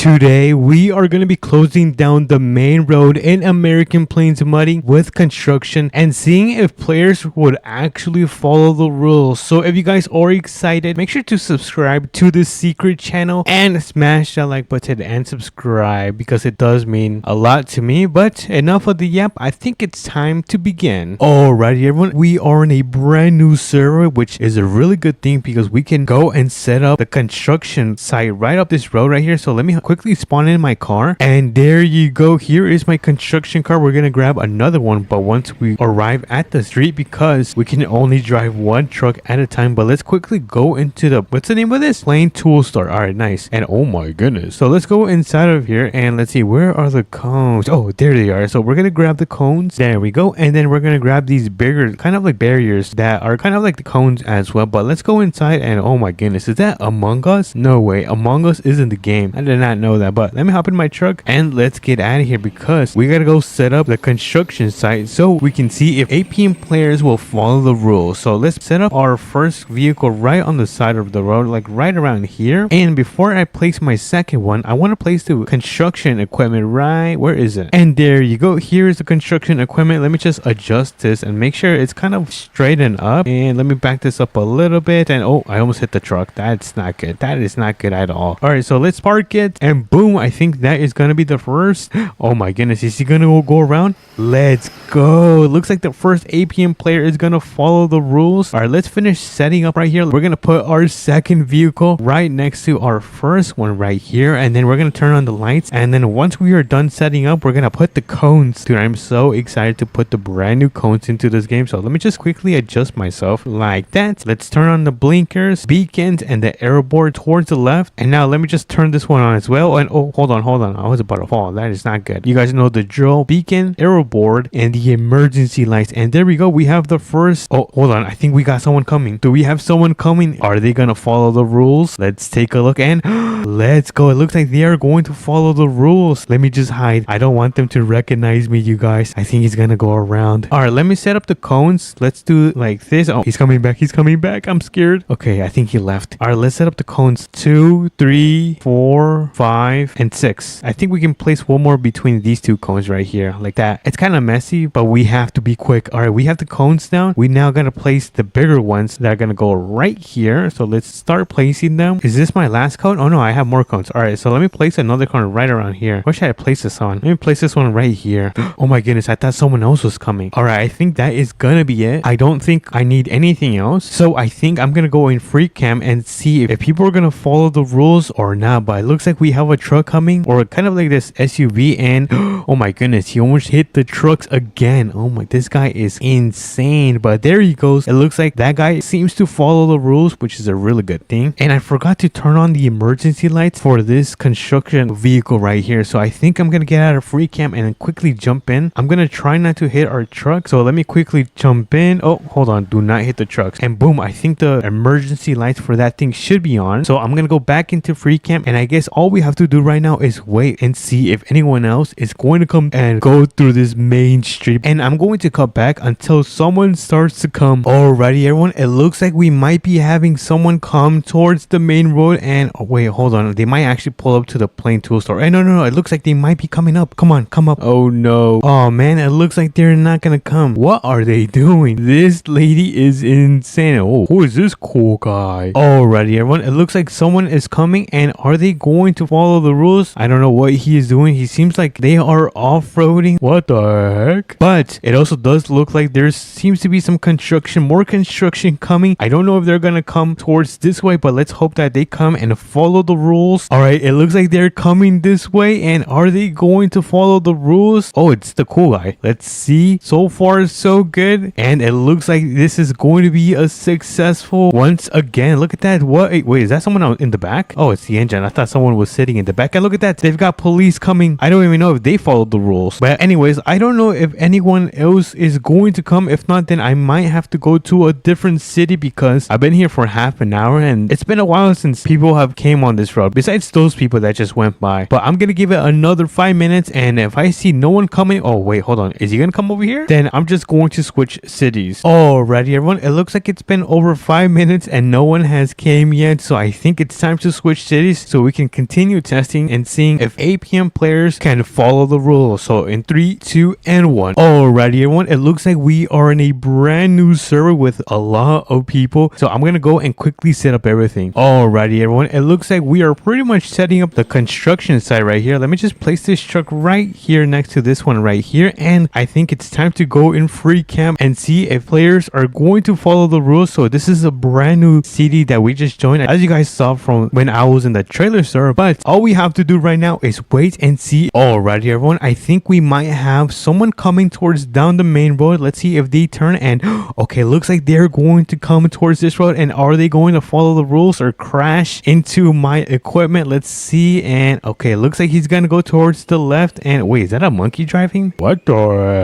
Today, we are going to be closing down the main road in American Plains Muddy with construction and seeing if players would actually follow the rules. So if you guys are excited, make sure to subscribe to the secret channel and smash that like button and subscribe because it does mean a lot to me. But enough of the yap, I think it's time to begin. Alrighty everyone, we are in a brand new server, which is a really good thing because we can go and set up the construction site right up this road right here. So let me quickly spawn in my car, and there you go. Here is my construction car. We're gonna grab another one, but once we arrive at the street, because we can only drive one truck at a time. But let's quickly go into the, what's the name of this? Plain tool store. All right, nice. And oh my goodness, so let's go inside of here and let's see, where are the cones? Oh, there they are. So we're gonna grab the cones. There we go. And then we're gonna grab these bigger kind of like barriers that are kind of like the cones as well. But let's go inside, and oh my goodness, is that Among Us? No way, Among Us is in the game. I did not know that. But let me hop in my truck and let's get out of here because we gotta go set up the construction site so we can see if APM players will follow the rules. So let's set up our first vehicle right on the side of the road, like right around here. And before I place my second one, I want to place the construction equipment right, where is it? And there you go. Here is the construction equipment. Let me just adjust this and make sure it's kind of straightened up. And let me back this up a little bit. And oh, I almost hit the truck. That's not good. That is not good at all. All right, so let's park it, and boom, I think that is gonna be the first. Oh my goodness, is he gonna go around? Let's go. It looks like the first APM player is gonna follow the rules. All right, let's finish setting up right here. We're gonna put our second vehicle right next to our first one right here, and then we're gonna turn on the lights. And then once we are done setting up, we're gonna put the cones. Dude, I'm so excited to put the brand new cones into this game. So let me just quickly adjust myself like that. Let's turn on the blinkers, beacons, and the arrow board towards the left. And now let me just turn this one on as well. And oh, hold on, I was about to fall. That is not good. You guys know the drill. Beacon, arrow board, and the emergency lights. And there we go. We have the first. Oh, hold on, I think we got someone coming. Do we have someone coming? Are they gonna follow the rules? Let's take a look, and let's go. It looks like they are going to follow the rules. Let me just hide. I don't want them to recognize me, you guys. I think he's gonna go around. All right, let me set up the cones. Let's do like this. Oh, he's coming back. I'm scared. Okay, I think he left. All right, let's set up the cones. 2, 3, 4, 5, and 6. I think we can place one more between these two cones right here, like that. It's kind of messy, but we have to be quick. All right, we have the cones down. We now gotta place the bigger ones that are gonna go right here. So let's start placing them. Is this my last cone? Oh no, I have more cones. All right, so let me place another cone right around here. Where should I place this on? Let me place this one right here. Oh my goodness, I thought someone else was coming. All right, I think that is gonna be it. I don't think I need anything else. So I think I'm gonna go in free cam and see if people are gonna follow the rules or not. But it looks like we have a truck coming, or kind of like this SUV, and oh my goodness, he almost hit the trucks again. Oh my, this guy is insane. But there he goes. It looks like that guy seems to follow the rules, which is a really good thing. And I forgot to turn on the emergency lights for this construction vehicle right here. So I think I'm gonna get out of free cam and quickly jump in. I'm gonna try not to hit our truck, so let me quickly jump in. Oh, hold on, do not hit the trucks. And boom, I think the emergency lights for that thing should be on. So I'm gonna go back into free cam, and I guess all we have to do right now is wait and see if anyone else is going to come and go through this main street. And I'm going to cut back until someone starts to come. Alrighty everyone, it looks like we might be having someone come towards the main road. And oh, wait, hold on, they might actually pull up to the plain tool store. Hey, no, it looks like they might be coming up. Come on, come up. Oh no. Oh man, it looks like they're not gonna come. What are they doing? This lady is insane. Oh, who is this cool guy? Alrighty everyone, it looks like someone is coming, and are they going to follow the rules? I don't know what he is doing. He seems like they are off-roading. What the heck? But it also does look like there seems to be some construction, more construction coming. I don't know if they're gonna come towards this way, but let's hope that they come and follow the rules. All right, it looks like they're coming this way, and are they going to follow the rules? Oh, it's the cool guy. Let's see. So far so good, and it looks like this is going to be a successful once again. Look at that. What? Wait, is that someone out in the back? Oh, it's the engine. I thought someone was sitting in the back. And look at that, they've got police coming. I don't even know if they followed the rules. But anyways, I don't know if anyone else is going to come. If not, then I might have to go to a different city because I've been here for half an hour and it's been a while since people have came on this road, besides those people that just went by. But I'm gonna give it another 5 minutes, and if I see no one coming, oh wait, hold on, is he gonna come over here? Then I'm just going to switch cities. Alrighty everyone, it looks like it's been over 5 minutes and no one has came yet, so I think it's time to switch cities so we can continue continue testing and seeing if APM players can follow the rules. So in 3, 2, and 1. Alrighty, everyone. It looks like we are in a brand new server with a lot of people. So I'm gonna go and quickly set up everything. Alrighty, everyone. It looks like we are pretty much setting up the construction site right here. Let me just place this truck right here next to this one right here, and I think it's time to go in free camp and see if players are going to follow the rules. So this is a brand new city that we just joined, as you guys saw from when I was in the trailer store, but all we have to do right now is wait and see. Alrighty, everyone. I think we might have someone coming towards down the main road. Let's see if they turn, and okay, looks like they're going to come towards this road. And are they going to follow the rules or crash into my equipment? Let's see. And okay, looks like he's gonna go towards the left. And wait, is that a monkey driving? What the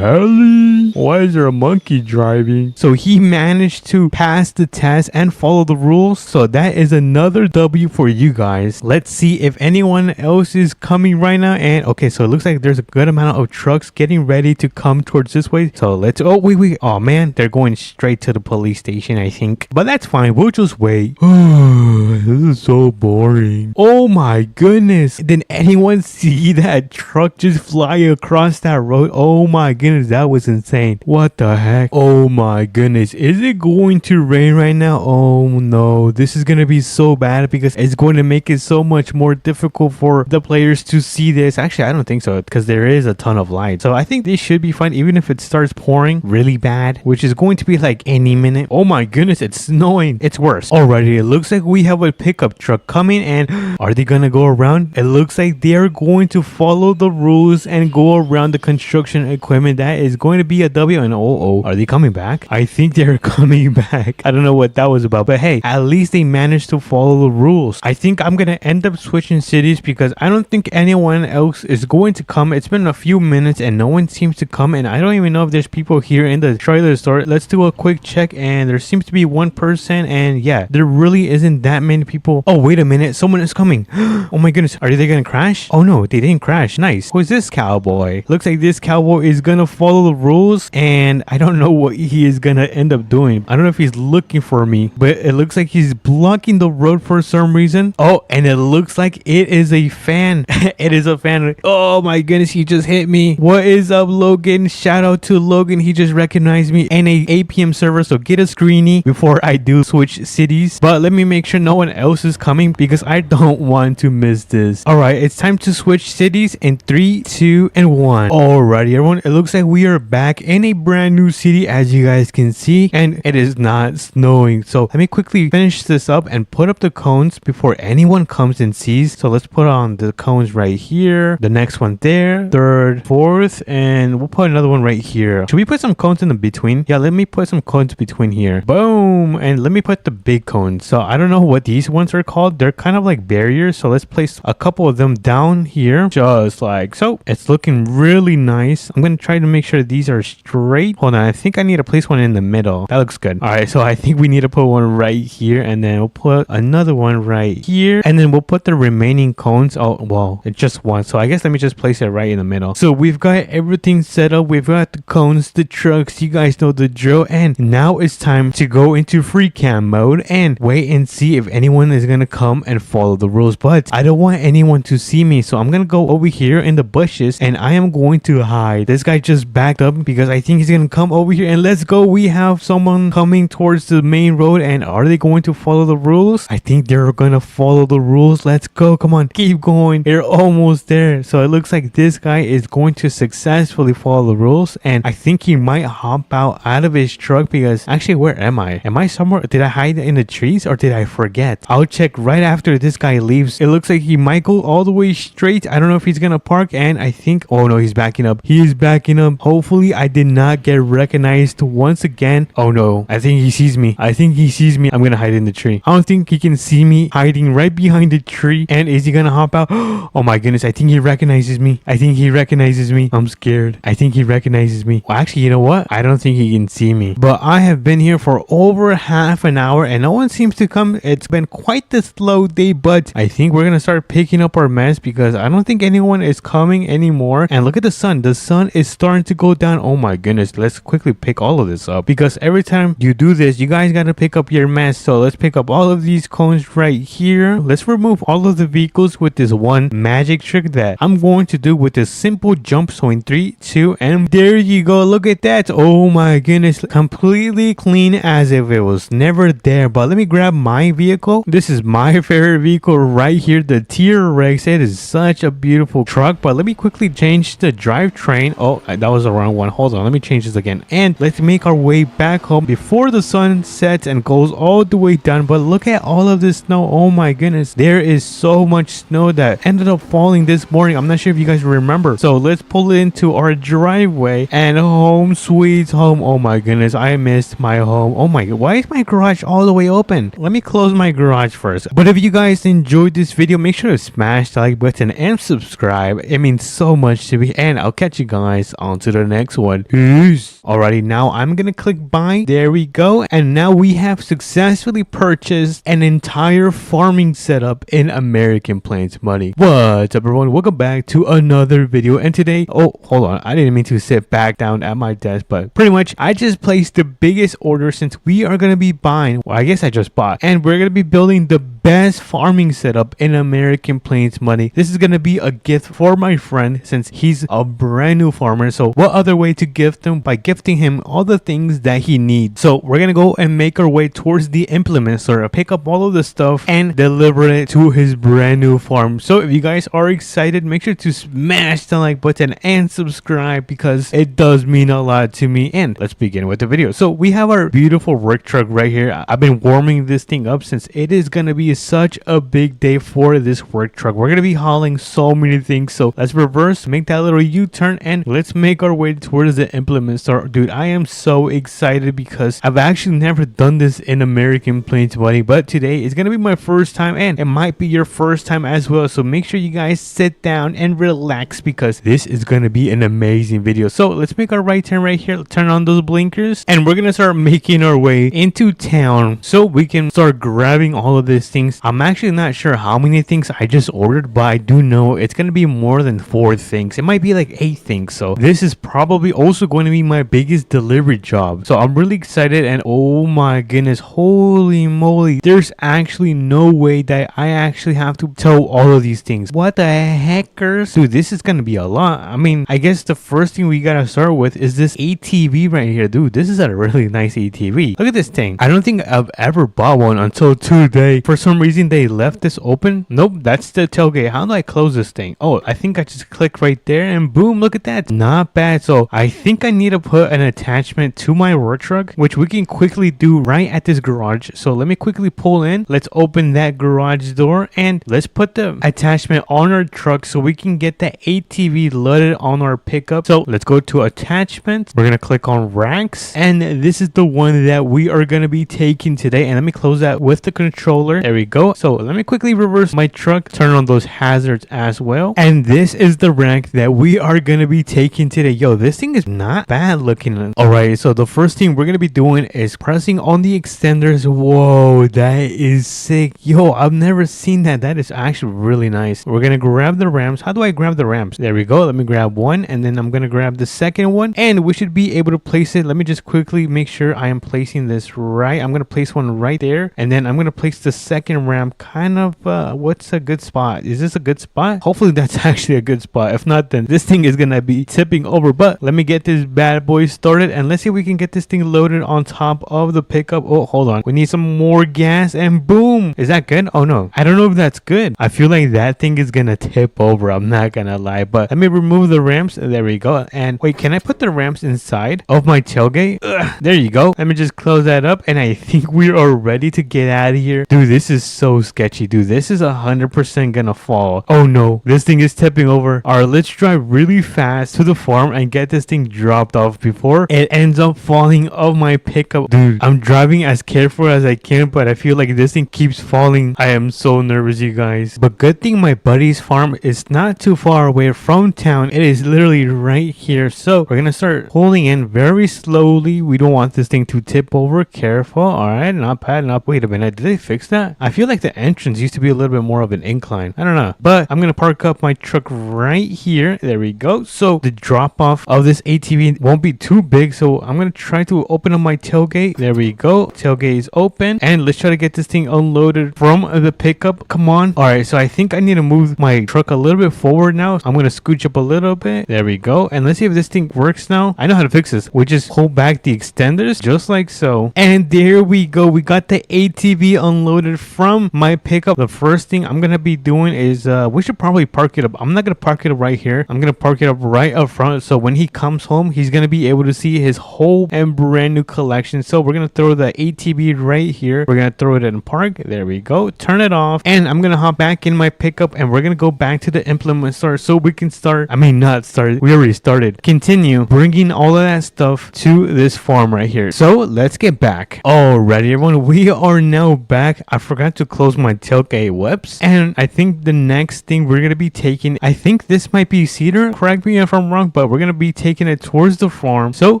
hell? Why is there a monkey driving? So he managed to pass the test and follow the rules. So that is another W for you guys. Let's see if anyone else is coming right now. And okay, so it looks like there's a good amount of trucks getting ready to come towards this way. So let's, oh wait, oh man, they're going straight to the police station, I think, but that's fine, we'll just wait. This is so boring. Oh my goodness, did anyone see that truck just fly across that road? Oh my goodness, that was insane. What the heck? Oh my goodness, is it going to rain right now? Oh no, this is gonna be so bad because it's going to make it so much more difficult for the players to see this. Actually, I don't think so, because there is a ton of light, so I think this should be fine even if it starts pouring really bad, which is going to be like any minute. Oh my goodness, it's snowing. It's worse. Alrighty, it looks like we have a pickup truck coming, and are they gonna go around? It looks like they are going to follow the rules and go around the construction equipment. That is going to be a W. And oh, are they coming back? I think they're coming back. I don't know what that was about, but hey, at least they managed to follow the rules. I think I'm gonna end up switching cities because I don't think anyone else is going to come. It's been a few minutes and no one seems to come, and I don't even know if there's people here in the trailer store. Let's do a quick check, and there seems to be one person, and yeah, there really isn't that many people. Oh, wait a minute, someone is coming. Oh my goodness, are they gonna crash? Oh no, they didn't crash. Nice. Who is this cowboy? Looks like this cowboy is gonna follow the rules, and I don't know what he is gonna end up doing. I don't know if he's looking for me, but it looks like he's blocking the road for some reason. Oh, and it looks like it is a fan. It is a fan. Oh my goodness, he just hit me. What is up, Logan? Shout out to Logan. He just recognized me in a APM server, so get a screeny before I do switch cities. But let me make sure no one else is coming because I don't want to miss this. All right, it's time to switch cities in 3, 2, and 1. Alrighty, everyone, it looks like we are back in a brand new city, as you guys can see, and it is not snowing. So let me quickly finish this up and put up the cones before anyone comes and sees. So let's put on the cones right here, the next one there, third, fourth, and we'll put another one right here. Should we put some cones in the between? Yeah, let me put some cones between here. Boom. And let me put the big cones. So I don't know what these ones are called. They're kind of like barriers. So let's place a couple of them down here, just like so. It's looking really nice. I'm going to try to make sure these are straight. Hold on, I think I need to place one in the middle. That looks good. All right, so I think we need to put one right here, and then we'll put another one right here, and then we'll put the remaining cones. Oh, well, it's just one, so I guess let me just place it right in the middle. So we've got everything set up. We've got the cones, the trucks, you guys know the drill, and now it's time to go into free cam mode and wait and see if anyone is gonna come and follow the rules. But I don't want anyone to see me, so I'm gonna go over here in the bushes and I am going to hide. This guy just backed up because I think he's gonna come over here, and let's go. We have someone coming towards the main road, and are they going to follow the rules? I think they're gonna follow the rules. Let's go. Come on, keep going. They're almost there. So it looks like this guy is going to successfully follow the rules, and I think he might hop out of his truck because actually, where am I? Am I somewhere? Did I hide in the trees or did I forget? I'll check right after this guy leaves. It looks like he might go all the way straight. I don't know if he's gonna park, and I think, oh no, he's backing up. He is backing up. Hopefully I did not get recognized once again. Oh no, I think he sees me. I think he sees me. I'm gonna hide in the tree. I don't think he can see me hiding right behind the tree. And is he gonna hop out? Oh my goodness, I think he recognizes me. I think he recognizes me. I'm scared. I think he recognizes me. Well, actually, you know what? I don't think he can see me. But I have been here for over half an hour and no one seems to come. It's been quite the slow day, but I think we're gonna start picking up our mess because I don't think anyone is coming anymore. And look at the sun. The sun is starting to go down. Oh my goodness. Let's quickly pick all of this up because every time you do this, you guys gotta pick up your mess. So let's pick up all of these cones right here. Let's remove all of the vehicles with this one magic trick that I'm going to do with this simple jump. So in 3, 2, and there you go. Look at that. Oh my goodness, completely clean as if it was never there. But let me grab my vehicle. This is my favorite vehicle right here, the T-Rex. It is such a beautiful truck. But let me quickly change the drivetrain. Oh, that was the wrong one. Hold on, let me change this again, and let's make our way back home before the sun sets and goes all the way down. But look at all of this snow. Oh my goodness, there is so much snow that ended up falling this morning. I'm not sure if you guys remember. So let's pull it into our driveway, and home sweet home. Oh my goodness, I missed my home. Oh my god, why is my garage all the way open? Let me close my garage first. But if you guys enjoyed this video, make sure to smash the like button and subscribe. It means so much to me, and I'll catch you guys on to the next one. Peace. Alrighty, now I'm gonna click buy. There we go, and now we have successfully purchased an entire farming setup in American Plains Money. What's up, everyone? Welcome back to another video, and today, oh hold on, I didn't mean to sit back down at my desk, but pretty much I just placed the biggest order since we are gonna be buying, well, I guess I just bought, and we're gonna be building the best farming setup in American Plains Money. This is gonna be a gift for my friend since he's a brand new farmer. So what other way to gift him by gifting him all the things that he needs? So we're gonna go and make our way towards the implement store, pick up all of the stuff and deliver it to his brand new farm. So if you guys are excited, make sure to smash the like button and subscribe because it does mean a lot to me. And let's begin with the video. So we have our beautiful work truck right here. I've been warming this thing up since it is gonna be such a big day for this work truck. We're gonna be hauling so many things. So let's reverse, make that little U-turn, and let's make our way towards the implement store. Dude, I am so excited because I've actually never done this in American Plains Money, but today is gonna be my first time, and it might be your first time as well. So make sure you guys sit down and relax because this is gonna be an amazing video. So let's make our right turn right here, turn on those blinkers, and we're gonna start making our way into town so we can start grabbing all of these things. I'm actually not sure how many things I just ordered, but I do know it's gonna be more than 4 things. It might be like 8 things. So this is probably also going to be my biggest delivery job. So I'm really excited, and oh my goodness, holy moly, there's actually no way that I actually have to tow all of these things. What the heckers? Dude, this is gonna be a lot. I mean, I guess the first thing we gotta start with is this ATV right here. Dude, this is a really nice ATV. Look at this thing. I don't think I've ever bought one until today. For some reason they left this open. Nope, that's the tailgate. How do I close this thing? Oh, I think I just click right there and boom, look at that. Not bad. So I think I need to put an attachment to my work truck, which we can quickly do right at this garage. So let me quickly pull in. Let's open that garage door and let's put the attachment on our truck so we can get the ATV loaded on our pickup. So let's go to attachments. We're gonna click on racks, and this is the one that we are gonna be taking today. And let me close that with the controller. There we go. So let me quickly reverse my truck, turn on those hazards as well, and this is the rack that we are gonna be taking today. Yo, this thing is not bad looking. Alright, so the first thing we're gonna be doing is pressing on the extenders. Whoa, that is sick. Yo, I've never seen that. That is actually really nice. We're gonna grab the ramps. How do I grab the ramps? There we go. Let me grab one, and then I'm gonna grab the second one, and we should be able to place it. Let me just quickly make sure I am placing this right. I'm gonna place one right there, and then I'm gonna place the second ramp kind of what's a good spot? Is this a good spot? Hopefully that's actually a good spot. If not, then this thing is gonna be tipping over. But let me get this bad boy started, and let's see if we can get this thing loaded on top of the pickup. Oh, hold on, we need some more gas, and boom. Is that good? Oh no, I don't know if that's good. I feel like that thing is gonna tip over, I'm not gonna lie. But let me remove the ramps. There we go. And wait, can I put the ramps inside of my tailgate? Ugh, there you go. Let me just close that up, and I think we are ready to get out of here. Dude, this is so sketchy. Dude, this is 100% gonna fall. Oh no, this thing is tipping over. Alright, let's drive really fast to the farm and get this thing dropped off before it ends up falling off my pickup. Dude, I'm driving as careful as I can, but I feel like this thing keeps falling. I am so nervous, you guys. But good thing my buddy's farm is not too far away from town. It is literally right here. So we're gonna start pulling in very slowly. We don't want this thing to tip over. Careful. Alright, not bad. Not. Wait a minute, did they fix that? I feel like the entrance used to be a little bit more of an incline. I don't know, but I'm gonna park up my truck right here. There we go. So the drop off of this ATV won't be too big, so I'm gonna try to open up my tailgate. There we go. Tailgate is open, and let's try to get this thing unloaded from the pickup. Come on, on. All right, so I think I need to move my truck a little bit forward now. I'm gonna scooch up a little bit. There we go. And let's see if this thing works now. I know how to fix this. We just pull back the extenders just like so. And there we go. We got the ATV unloaded from my pickup. The first thing I'm gonna be doing is we should probably park it up. I'm not gonna park it up right here. I'm gonna park it up right up front, so when he comes home, he's gonna be able to see his whole and brand new collection. So we're gonna throw the ATV right here. We're gonna throw it in park. There we go. Turn it off, and I'm gonna hop back in my pickup, and we're gonna go back to the implement store so we can start. I mean, not start. We already started. Continue bringing all of that stuff to this farm right here. So let's get back. Alrighty, everyone. We are now back. I forgot to close my tailgate whips, and I think the next thing we're gonna be taking, I think this might be cedar. Correct me if I'm wrong, but we're gonna be taking it towards the farm. So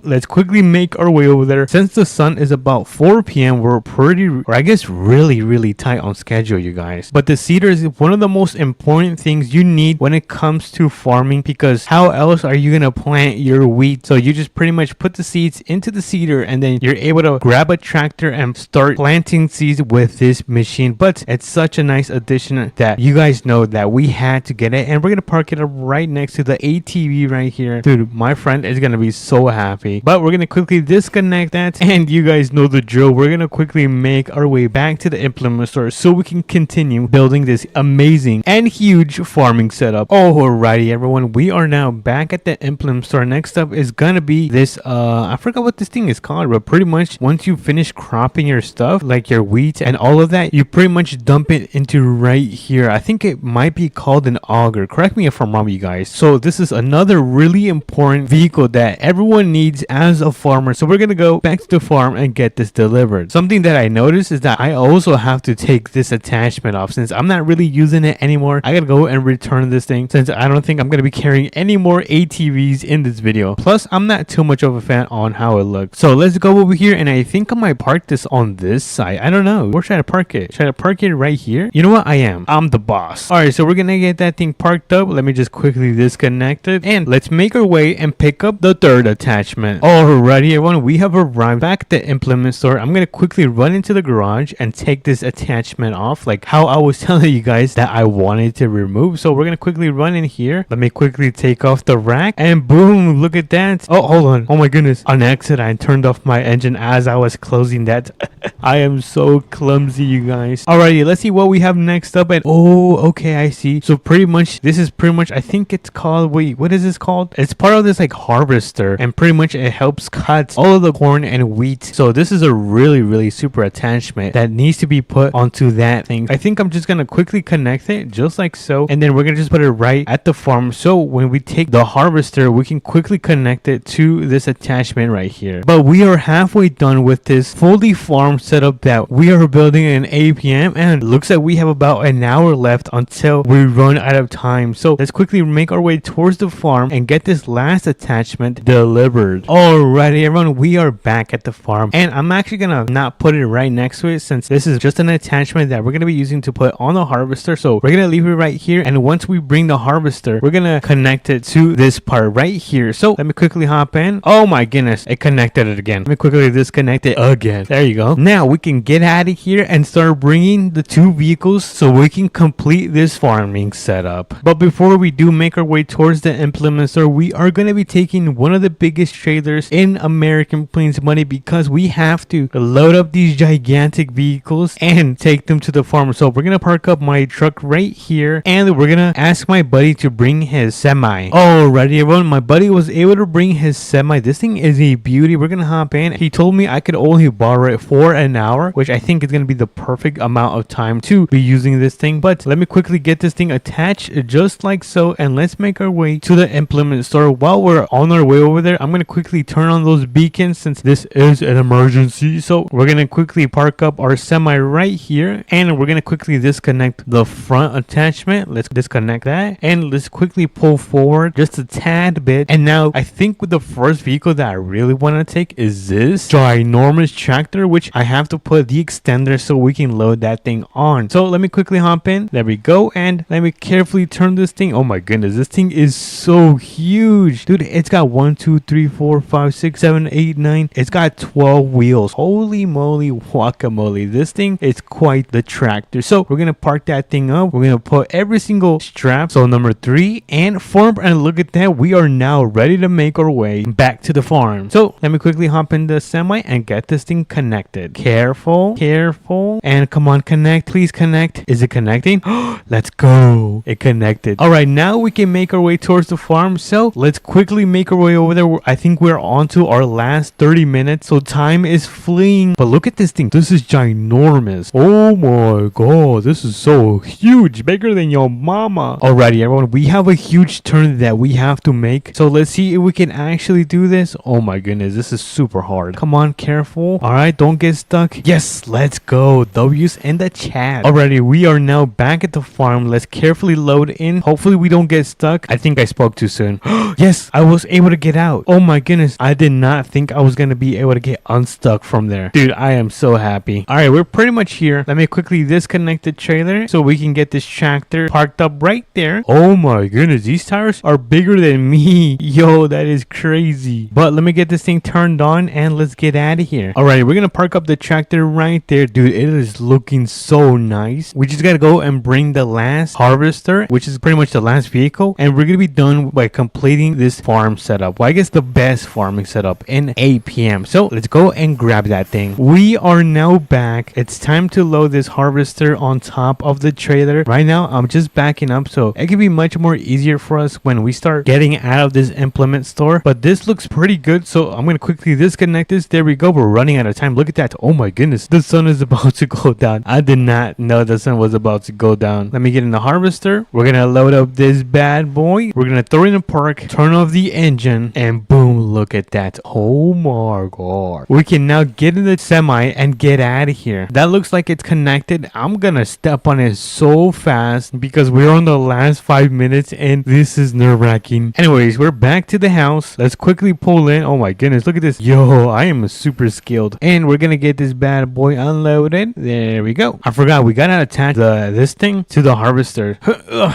let's quickly make our way over there. Since the sun is about 4 p.m., we're pretty, or I guess really tight on schedule, you guys. But the cedar is one of the most important things you need when it comes to farming, because how else are you gonna plant your wheat? So you just pretty much put the seeds into the cedar, and then you're able to grab a tractor and start planting seeds with this machine. But it's such a nice addition that you guys know that we had to get it, and we're gonna park it up right next to the ATV right here. Dude, my friend is gonna be so happy. But we're gonna quickly disconnect that, and you guys know the drill. We're gonna quickly make our way back to the implement store so we can continue building this amazing and huge farming setup. Alrighty, everyone, we are now back at the implement store. Next up is gonna be this I forgot what this thing is called, but pretty much once you finish cropping your stuff, like your wheat and all of that, you pretty much dump it into right here. I think it might be called an auger. Correct me if I'm wrong, you guys. So this is another really important vehicle that everyone needs as a farmer. So we're gonna go back to the farm and get this delivered. Something that I noticed is that I also have to take this attachment off. Since I'm not really using it anymore, I gotta go and return this thing, since I don't think I'm gonna be carrying any more ATVs in this video. Plus, I'm not too much of a fan on how it looks. So let's go over here, and I think I might park this on this side. I don't know. Where should I park it? Should I park it right here? You know what? I'm the boss. All right, so we're gonna get that thing parked up. Let me just quickly disconnect it, and let's make our way and pick up the third attachment. Alrighty, everyone, we have arrived back at the implement store. I'm gonna quickly run into the garage and take this attachment off, like how I was telling you guys that I wanted to remove. So we're gonna quickly run in here. Let me quickly take off the rack, and boom, look at that. Oh, hold on. Oh my goodness. On accident, I turned off my engine as I was closing that. I am so clumsy, you guys. Alrighty, let's see what we have next up. And oh, okay, I see. So pretty much, this is pretty much, I think it's called, wait, what is this called? It's part of this like harvester, and pretty much it helps cut all of the corn and wheat. So this is a really super attachment that needs to be put onto that thing. I think I'm just gonna quickly connect it just like so, and then we're gonna just put it right at the farm. So when we take the harvester, we can quickly connect it to this attachment right here. But we are halfway done with this fully farm setup that we are building in APM, and it looks like we have about an hour left until we run out of time. So let's quickly make our way towards the farm and get this last attachment delivered. Alrighty, everyone, we are back at the farm, and I'm actually gonna not put it right next to it, since this is just an attachment that we're gonna be using to put on the harvester. So we're gonna leave it right here, and once we bring the harvester, we're gonna connect it to this part right here. So let me quickly hop in. Oh my goodness, it connected it again. Let me quickly disconnect it again. There you go. Now we can get out of here and start bringing the two vehicles so we can complete this farming setup. But before we do make our way towards the implement store, we are going to be taking one of the biggest trailers in American Plains Money, because we have to load up these gigantic vehicles and take them to the farm. So we're going to park up my truck right here, and we're going to ask my buddy to bring his semi. Alrighty, everyone, my buddy was able to bring his semi. This thing is a beauty. We're going to hop in. He told me I could only borrow it for an hour, which I think is going to be the perfect amount of time to be using this thing. But let me quickly get this thing attached just like so, and let's make our way to the implement store. While we're on our way over there, I'm going to quickly turn on those beacons since this is an emergency. So we're going to quickly park up our semi right here, and we're going to quickly disconnect the front attachment. Let's disconnect that, and let's quickly pull forward just a tad bit. And now I think with the first vehicle that I really want to take is this ginormous tractor, which I have to put the extender so we can load that thing on. So let me quickly hop in. There we go, and let me carefully turn this thing. Oh my goodness, this thing is so huge, dude. It's got 1 2 3 4 5 6 7 8 9. It's got 12 wheels. Holy moly guacamole, this thing is quite the tractor. So we're gonna gonna park that thing up. We're gonna put every single strap. So number 3 and 4, and look at that. We are now ready to make our way back to the farm. So let me quickly hop in the semi and get this thing connected. Careful, careful, and come on, connect. Please connect. Is it connecting? Let's go. It connected. All right, now we can make our way towards the farm. So let's quickly make our way over there. I think we're on to our last 30 minutes. So time is fleeing. But look at this thing. This is ginormous. Oh my god, this is so huge. Bigger than your mama. Alrighty, everyone. We have a huge turn that we have to make. So let's see if we can actually do this. Oh my goodness, this is super hard. Come on, careful. All right, don't get stuck. Yes, let's go. W's in the chat. Alrighty, we are now back at the farm. Let's carefully load in. Hopefully we don't get stuck. I think I spoke too soon. Yes, I was able to get out. Oh my goodness, I did not think I was gonna be able to get unstuck from there. Dude, I am so happy. All right, we're pretty much here. Let me quickly disconnect the trailer so we can get this tractor parked up right there. Oh my goodness, these tires are bigger than me. Yo, that is crazy. But let me get this thing turned on and let's get out of here. All right, we're gonna park up the tractor right there. Dude, it is looking so nice. We just gotta go and bring the last harvester, which is pretty much the last vehicle, and we're gonna be done by completing this farm setup. Well, I guess the best farming setup in APM. So let's go and grab that thing. We are now back. It's time to load this harvester on top of the trailer. Right now, I'm just backing up, so it can be much more easier for us when we start getting out of this implement store. But this looks pretty good, so I'm gonna quickly disconnect this. There we go. We're running out of time. Look at that. Oh my goodness, the sun is about to go down. I did not know the sun was about to go down. Let me get in the harvester. We're gonna load up this bad boy. We're gonna throw it in the park, turn off the engine, and boom, look at that. Oh my god, we can now get in the semi and get out of here. That looks like it's connected. I'm gonna step on it so fast because we're on the last 5 minutes and this is nerve-wracking. Anyways, we're back to the house. Let's quickly pull in. Oh my goodness, look at this. Yo, I am super skilled. And we're gonna get this bad boy unloaded. There we go. I forgot, we gotta attach this thing to the harvester.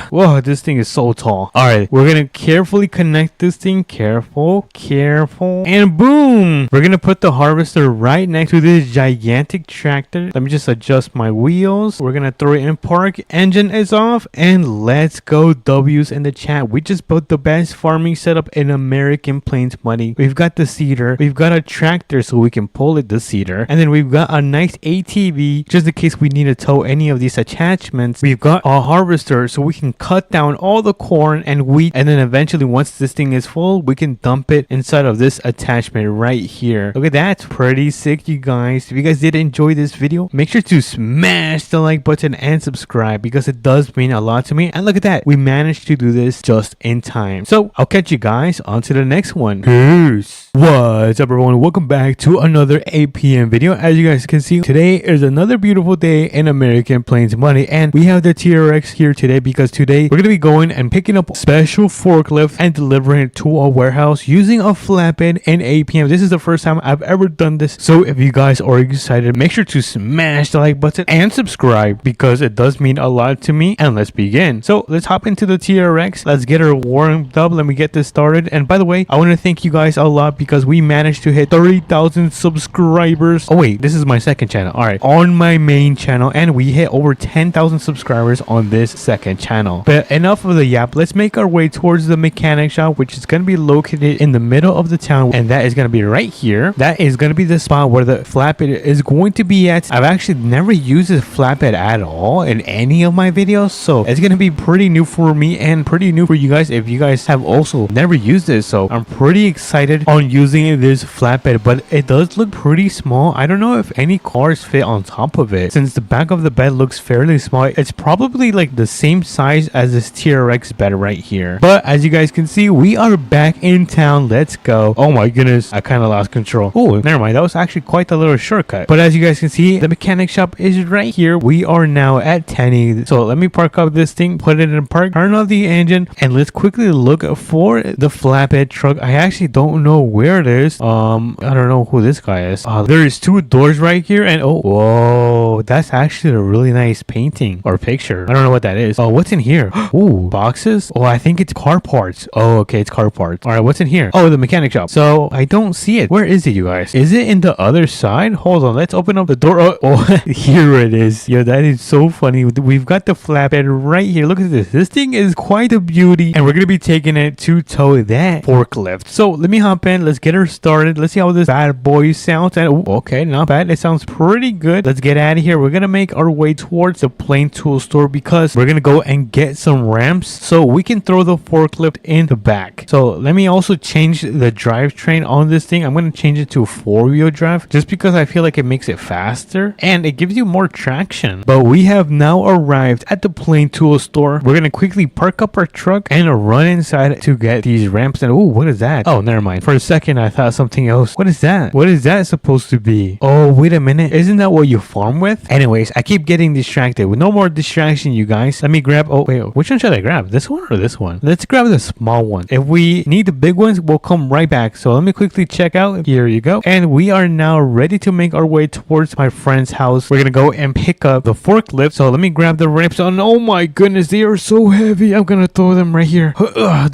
Whoa, this thing is so tall. All right, we're gonna carefully connect this thing. Careful, careful, and boom, we're gonna put the harvester right next to this gigantic tractor. Let me just adjust my wheels. We're gonna throw it in park. Engine is off, and let's go. W's in the chat. We just built the best farming setup in American Plains money. We've got the seeder, we've got a tractor so we can pull it, the seeder, and then we've got a nice ATV just in case we need to tow any of these attachments. We've got a harvester so we can cut down all the corn and wheat, and then eventually once this thing is full, we can dump it inside of this attachment right here. Look at that, pretty sick, you guys. If you guys did enjoy this video, make sure to smash the like button and subscribe because it does mean a lot to me. And look at that, we managed to do this just in time. So I'll catch you guys on to the next one. Peace. What's up, everyone? Welcome back to another APM video. As you guys can see, today is another beautiful day in American Plains money, and we have the TRX here today because today we're gonna be going and picking up special forklift and delivering it to a warehouse using a flatbed in APM. This is the first time I've ever done this, so if you guys are excited, make sure to smash the like button and subscribe because it does mean a lot to me. And let's begin. So let's hop into the TRX. Let's get her warmed up. Let me get this started. And by the way, I want to thank you guys a lot because we managed to hit 30,000 subscribers. Oh wait, this is my second channel. All right, on my main channel, and we hit over 10,000 subscribers on this second channel. But enough of the yap. Let's make our way towards the mechanic shop, which is going to be located in the middle of the town, and that is going to be right here. That is going to be the spot where the flatbed is going to be at. I've actually never used this flatbed at all in any of my videos, so it's going to be pretty new for me and pretty new for you guys if you guys have also never used this. So I'm pretty excited on using this flatbed, but it does look pretty small. I don't know if any cars fit on top of it since the back of the bed looks fairly small. It's probably like the same size as this TRX bed right here. But as you guys can see, we are back in town. Let's go. Oh my goodness, I kind of lost control. Oh, never mind, that was actually quite a little shortcut. But as you guys can see, the mechanic shop is right here. We are now at 10. So let me park up this thing, put it in park, turn off the engine, and let's quickly look for the flatbed truck. I actually don't know where it is. I don't know who this guy is. There is two doors right here, and oh, whoa, that's actually a really nice painting or picture. I don't know what that is. Oh, what's in here? Ooh, boxes. Oh, I think it's car parts. Oh, okay, it's car parts. All right, what's in here? Oh, the mechanic shop. So I don't see it. Where is it, you guys? Is it in the other side? Hold on, let's open up the door. Oh, here it is. Yo, that is so funny. We've got the flatbed right here. Look at this. This thing is quite a beauty, and we're gonna be taking it to tow that forklift. So let me hop in. Let's get her started. Let's see how this bad boy sounds. And okay, not bad. It sounds pretty good. Let's get out of here. We're gonna make our way towards the Plain Tool store because we're gonna go and get some ramps so we can throw the forklift in the back. So let me also change the drivetrain on this thing. I'm gonna change it to 4-wheel drive just because I feel like it makes it faster and it gives you more traction. But we have now arrived at the Plain Tool store. We're gonna quickly park up our truck and run inside to get these ramps. And oh, what is that? Oh, never mind. For a second I thought something else. What is that? What is that supposed to be? Oh, wait a minute. Isn't that what you farm with? Anyways, I keep getting distracted. With no more distraction, you guys. Let me grab, oh wait, which one should I grab? This one or this one? Let's grab the small one. If we need the big ones, we'll come right back. So let me quickly check out. Here you go. And we are now ready to make our way towards my friend's house. We're gonna go and pick up the forklift. So let me grab the ramps on. Oh my goodness, they are so heavy. I'm gonna throw them right here.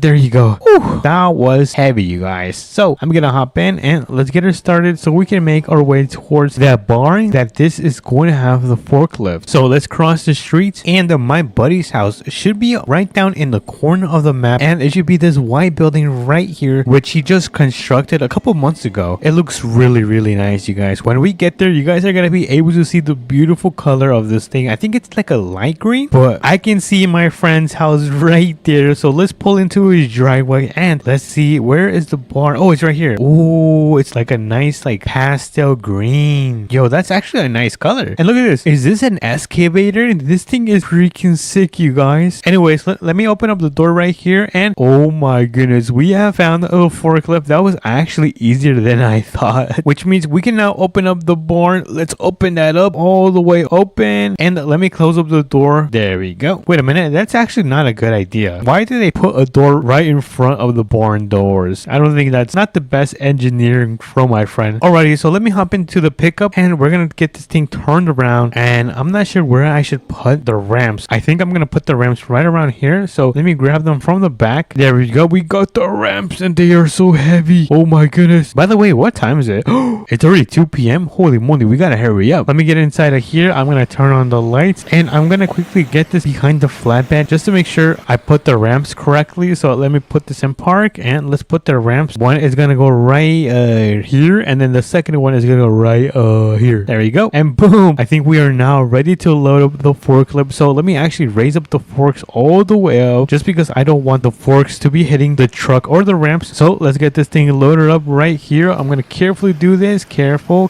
There you go. Whew, that was heavy, you guys. So I'm gonna hop in and let's get her started so we can make our way towards that barn that this is going to have the forklift. So let's cross the streets, and my buddy's house should be right down in the corner of the map, and it should be this white building right here which he just constructed a couple months ago. It looks really nice, you guys. When we get there, you guys are gonna be able to see the beautiful color of this thing. I think it's like a light green, but I can see my friend's house right there. So let's pull into his driveway and let's see, where is the barn? Oh, it's right here. Oh, it's like a nice like pastel green. Yo, that's actually a nice color. And look at this. Is this an excavator? This thing is freaking sick, you guys. Anyways, let me open up the door right here, and oh my goodness, we have found a little forklift. That was actually easier than I thought, which means we can now open up the barn. Let's open that up all the way open, and let me close up the door. There we go. Wait a minute, that's actually not a good idea. Why did they put a door right in front of the barn doors? I don't think that's not the best engineering from my friend. Alrighty, so let me hop into the pickup and we're gonna get this thing turned around, and I'm not sure where I should put the ramps. I think I'm gonna put the ramps right around here. So let me grab them from the back. There we go. We got the ramps and they are so heavy. Oh my goodness. By the way, what time is it? It's already 2 p.m. Holy moly, we gotta hurry up. Let me get inside of here. I'm gonna turn on the lights and I'm gonna quickly get this behind the flatbed just to make sure I put the ramps correctly. So let me put this in park and let's put the ramps. One is gonna go right here, and then the second one is gonna go right here. There you go. And boom, I think we are now ready to load up the forklift. So let me actually raise up the forks all the way up just because I don't want the forks to be hitting the truck or the ramps. So let's get this thing loaded up right here. I'm gonna carefully do this. Careful.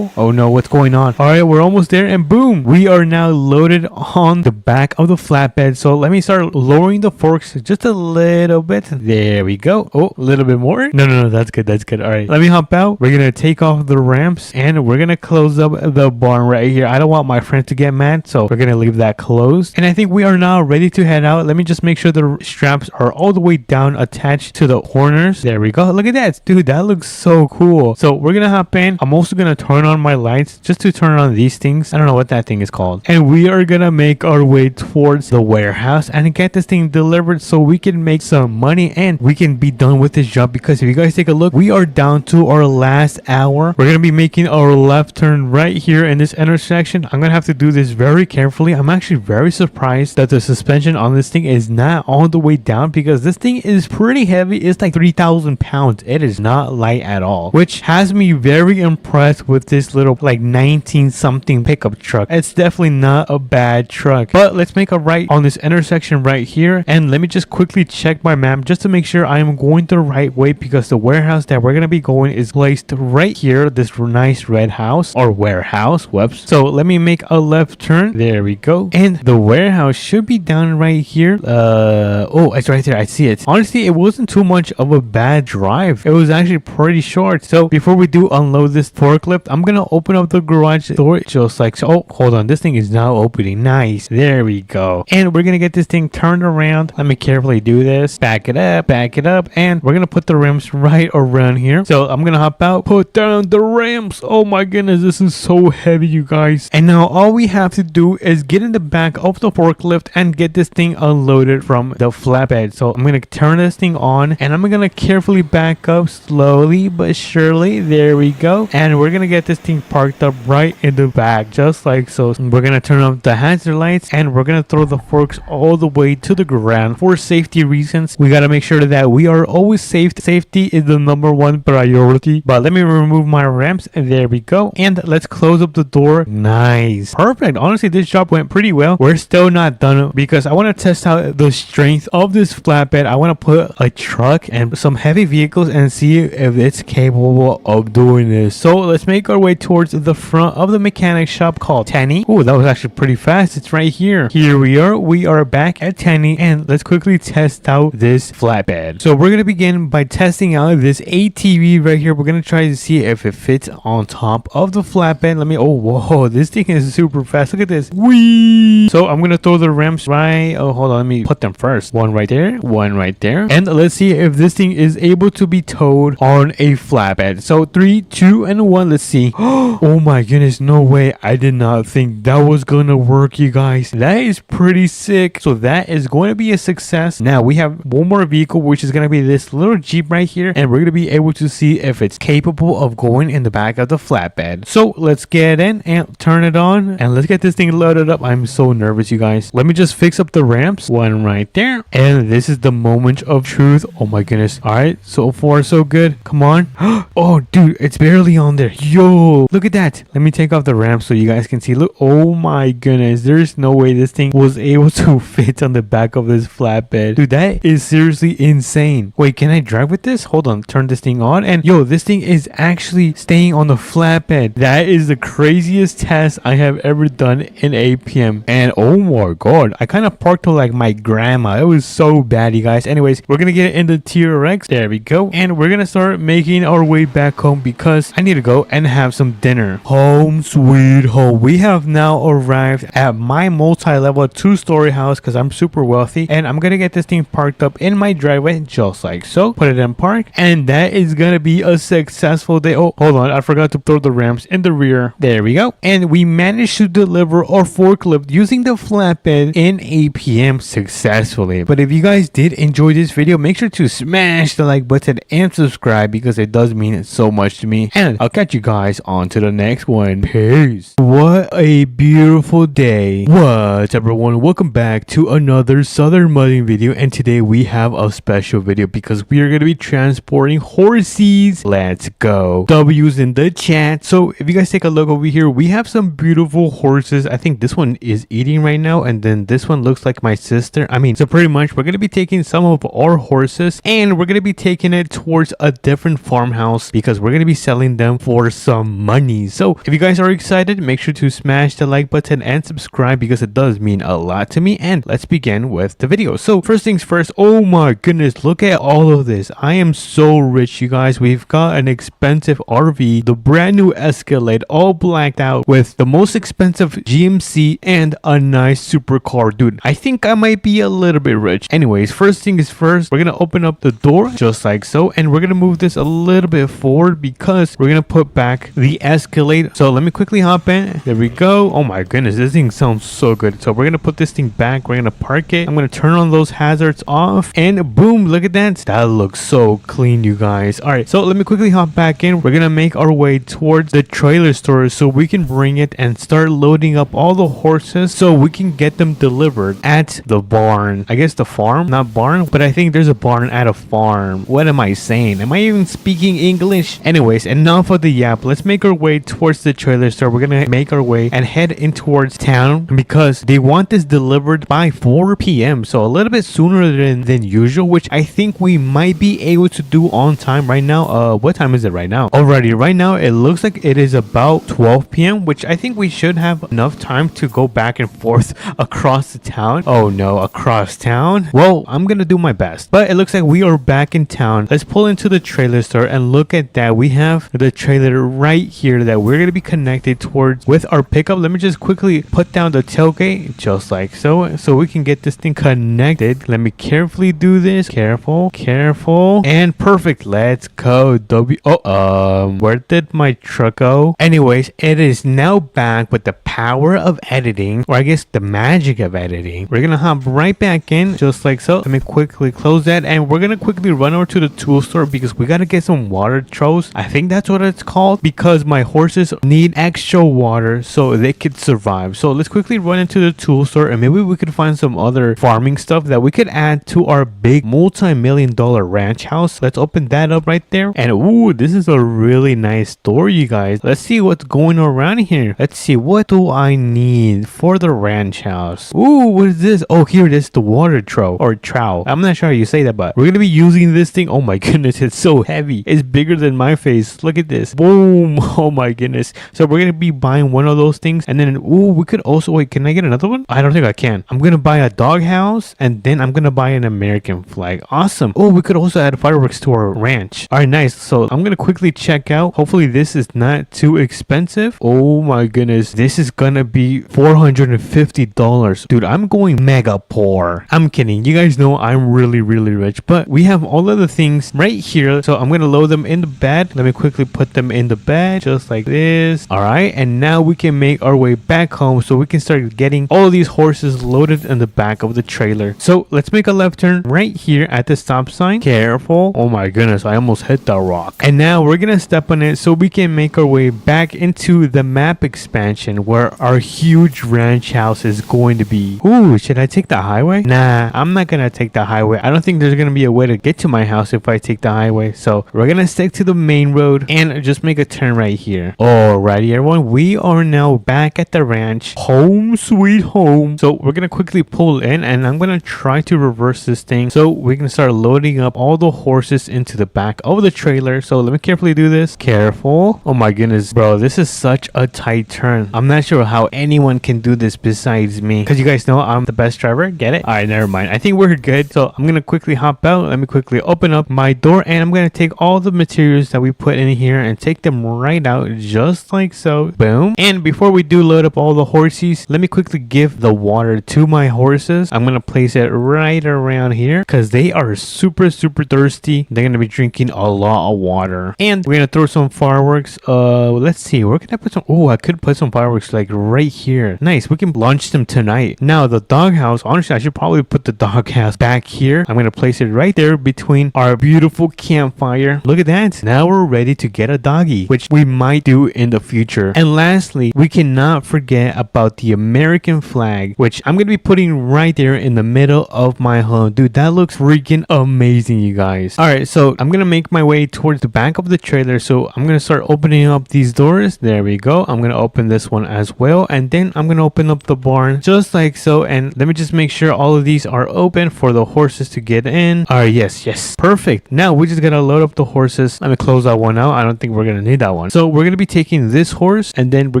Oh no, what's going on? All right, we're almost there, and boom, we are now loaded on the back of the flatbed. So let me start lowering the forks just a little bit. There we go. Oh, a little bit more. No, that's good. All right, let me hop out. We're gonna take off the ramps and we're gonna close up the barn right here. I don't want my friend to get mad, so we're gonna leave that closed. And I think we are now ready to head out. Let me just make sure the straps are all the way down attached to the corners. There we go. Look at that, dude. That looks so cool. So we're gonna hop in. I'm also gonna turn on my lights just to turn on these things. I don't know what that thing is called. And we are gonna make our way towards the warehouse and get this thing delivered so we can make some money and we can be done with this job. Because if you guys take a look, we are down to our last hour. We're gonna be making our left turn right here in this intersection. I'm gonna have to do this very carefully. I'm actually very surprised that the suspension on this thing is not all the way down because this thing is pretty heavy. It's like 3,000 pounds. It is not light at all, which has me very impressed with this little like 19 something pickup truck. It's definitely not a bad truck. But let's make a right on this intersection right here, and let me just quickly check my map just to make sure I am going the right way, because the warehouse that we're gonna be going is placed right here, this nice red house or warehouse. Whoops. So let me make a left turn. There we go. And the warehouse should be down right here. Oh, it's right there. I see it. Honestly, it wasn't too much of a bad drive. It was actually pretty short. So before we do unload this forklift, I'm gonna open up the garage door just like so. Oh, hold on. This thing is now opening. Nice. There we go. And we're gonna get this thing turned around. Let me carefully do this. Back it up, and we're gonna put the rims right around here. So I'm gonna hop out, put down the rims. Oh my goodness, this is so heavy, you guys. And now all we have to do is get in the back of the forklift and get this thing unloaded from the flatbed. So I'm gonna turn this thing on and I'm gonna carefully back up slowly but surely. There we go. And we're gonna get this thing parked up right in the back just like so. we're gonna turn off the hazard lights, and we're gonna throw the forks all the way to the ground for safety reasons. We gotta make sure that we are always safe. Safety is the #1 priority. But let me remove my ramps, and there we go. And let's close up the door. Nice. Perfect. Honestly, this job went pretty well. We're still not done because I want to test out the strength of this flatbed. I want to put a truck and some heavy vehicles and see if it's capable of doing this. So let's make our way towards the front of the mechanic shop called Tenny. Oh, that was actually pretty fast. It's right here. Here we are. We are back at Tenny, and let's quickly test out this flatbed. So we're going to begin by testing out this ATV right here. We're going to try to see if it fits on top of the flatbed. Let me, oh, whoa, this thing is super fast. Look at this. Whee! So I'm going to throw the ramps right, oh, hold on, let me put them first. One right there, one right there. And let's see if this thing is able to be towed on a flatbed. So 3, 2, and 1, let's see. Oh my goodness, no way. I did not think that was going to work, you guys. That is pretty sick. So that is going to be a success. Now we have one more vehicle, which is going to be this little Jeep right here. And we're going to be able to see if it's capable of going in the back of the flatbed. So let's get in and turn it on, and let's get this thing loaded up. I'm so nervous, you guys. Let me just fix up the ramps. One right there, and this is the moment of truth. Oh my goodness. All right, so far so good. Come on. Oh dude, it's barely on there. Yo, look at that. Let me take off the ramp so you guys can see. Look, oh my goodness, there's no way this thing was able to fit on the back of this flatbed. Dude, that is seriously insane. Wait, can I drive with this? Hold on, turn this thing on, and yo, this thing is actually staying on the flatbed. That is the craziest test I have ever done in APM. And oh my god, I kind of parked to like my grandma. It was so bad, you guys. Anyways, we're gonna get in the TRX. There we go. And we're gonna start making our way back home because I need to go and have some dinner. Home sweet home. We have now arrived at my multi-level 2-story house because I'm super wealthy, and I'm gonna get this thing parked up in my driveway just like so. Put it in park, and that is gonna be a successful day. Oh, hold on, I forgot to throw the ramps in the rear. There we go. And we managed to deliver our forklift using the flatbed in APM successfully. But if you guys did enjoy this video, make sure to smash the like button and subscribe because it does mean so much to me. And I'll catch you guys on to the next one. Peace. What a beautiful day. What's up, everyone? Welcome back to another Southern Mudding video, and today we have a special video because we are going to be transporting horses. Let's go. W's in the chat. So if you guys take a look over here, we have some beautiful horses. I think this one is eating right now, and then this one looks like my sister. I mean, so pretty much we're going to be taking some of our horses and we're going to be taking it towards a different farmhouse because we're going to be selling them for some money. So if you guys are excited, make sure to smash the like button and subscribe because it does mean a lot to me. And let's begin with the video. So first things first, oh my goodness, look at all of this. I am so rich, you guys. We've got an expensive RV, the brand new Escalade, all blacked out with the most expensive GMC and a nice supercar. Dude, I think I might be a little bit rich. Anyways, first thing is first, we're gonna open up the door just like so, and we're gonna move this a little bit forward because we're gonna put back the Escalade. So let me quickly hop in. There we go. Oh my goodness, this thing sounds so good. So we're gonna put this thing back. We're gonna park it. I'm gonna turn on those hazards off, and boom, look at that. That looks so clean, you guys. All right, so let me quickly hop back in. We're gonna make our way towards the trailer store so we can bring it and start loading up all the horses so we can get them delivered at the barn. I guess the farm, not barn, but I think there's a barn at a farm. What am I saying? Am I even speaking English? Anyways, enough of the yap. Let's make our way towards the trailer store. We're gonna make our way and head in towards town because they want this delivered by 4 p.m. So a little bit sooner than usual, which I think we might be able to do on time right now. What time is it right now? Alrighty, right now it looks like it is about 12 p.m., which I think we should have enough time to go back and forth across the town. Oh no, across town? Well, I'm gonna do my best. But it looks like we are back in town. Let's pull into the trailer store and look at that. We have the trailer right here that we're gonna be connected towards with our pickup. Let me just quickly put down the tailgate just like so we can get this thing connected. Let me carefully do this. Careful, and perfect. Let's go. Where did my truck go? Anyways, it is now back with the power of editing, or I guess the magic of editing. We're gonna hop right back in just like so. Let me quickly close that, and we're gonna quickly run over to the tool store because we gotta get some water troughs. I think that's what it's called because my horses need extra water so they it could survive. So let's quickly run into the tool store and maybe we could find some other farming stuff that we could add to our big multi-million-dollar ranch house. Let's open that up right there. And ooh, this is a really nice store, you guys. Let's see what's going around here. Let's see, what do I need for the ranch house? Ooh, what is this? Oh, here it is, the water trough or trough. I'm not sure how you say that, but we're gonna be using this thing. Oh my goodness, it's so heavy. It's bigger than my face. Look at this. Boom. Oh my goodness. So we're gonna be buying one of those things, and then ooh, we could also wait. Can I get another one? I don't think I can. I'm gonna buy a doghouse, and then I'm gonna buy an American flag. Awesome. Oh, we could also add fireworks to our ranch. All right, nice. So I'm gonna quickly check out. Hopefully this is not too expensive. Oh my goodness, this is gonna be $450. Dude, I'm going mega poor. I'm kidding. You guys know I'm really rich, but we have all of the things right here. So I'm gonna load them in the bed. Let me quickly put them in the bed just like this. All right, and now we can make our way back home so we can start getting all of these horses loaded in the back of the trailer. So let's make a left turn right here at the stop sign. Careful. Oh my goodness, I almost hit the rock. And now we're gonna step on it so we can make our way back into the map expansion where our huge ranch house is going to be. Ooh, should I take the highway? Nah, I'm not gonna take the highway. I don't think there's gonna be a way to get to my house if I take the highway. So we're gonna stick to the main road and just make a turn right here. Alrighty, everyone, we are now back at the ranch. Home sweet home. So we're gonna quickly pull in and I'm gonna try to reverse this thing so we can start loading up all the horses into the back of the trailer. So let me carefully do this. Careful. Oh my goodness, bro, this is such a tight turn. I'm not sure how anyone can do this besides me, because you guys know I'm the best driver. Get it? All right, never mind. I think we're good. So I'm gonna quickly hop out. Let me quickly open up my door and I'm gonna take all the materials that we put in here and take them right out just like so. Boom. And before we do load up all the horses, let me quickly give the water to my horses. I'm gonna place it right around here because they are super thirsty. They're gonna be drinking a lot of water. And we're gonna throw some fireworks. Let's see, where can I put some? Oh, I could put some fireworks like right here. Nice, we can launch them tonight. Now the doghouse, honestly I should probably put the doghouse back here. I'm gonna place it right there between our beautiful campfire. Look at that. Now we're ready to get a doggy, which we might do in the future. And lastly, we cannot forget about the American flag, which I'm gonna be putting right there in the middle of my home. Dude, that looks freaking amazing, you guys. All right, so I'm gonna make my way towards the back of the trailer. So I'm gonna start opening up these doors. There we go. I'm gonna open this one as well, and then I'm gonna open up the barn just like so. And let me just make sure all of these are open for the horses to get in. All right, yes, perfect. Now we just gotta load up the horses. Let me close that one out. I don't think we're gonna need that one. So we're gonna be taking this horse, and then we're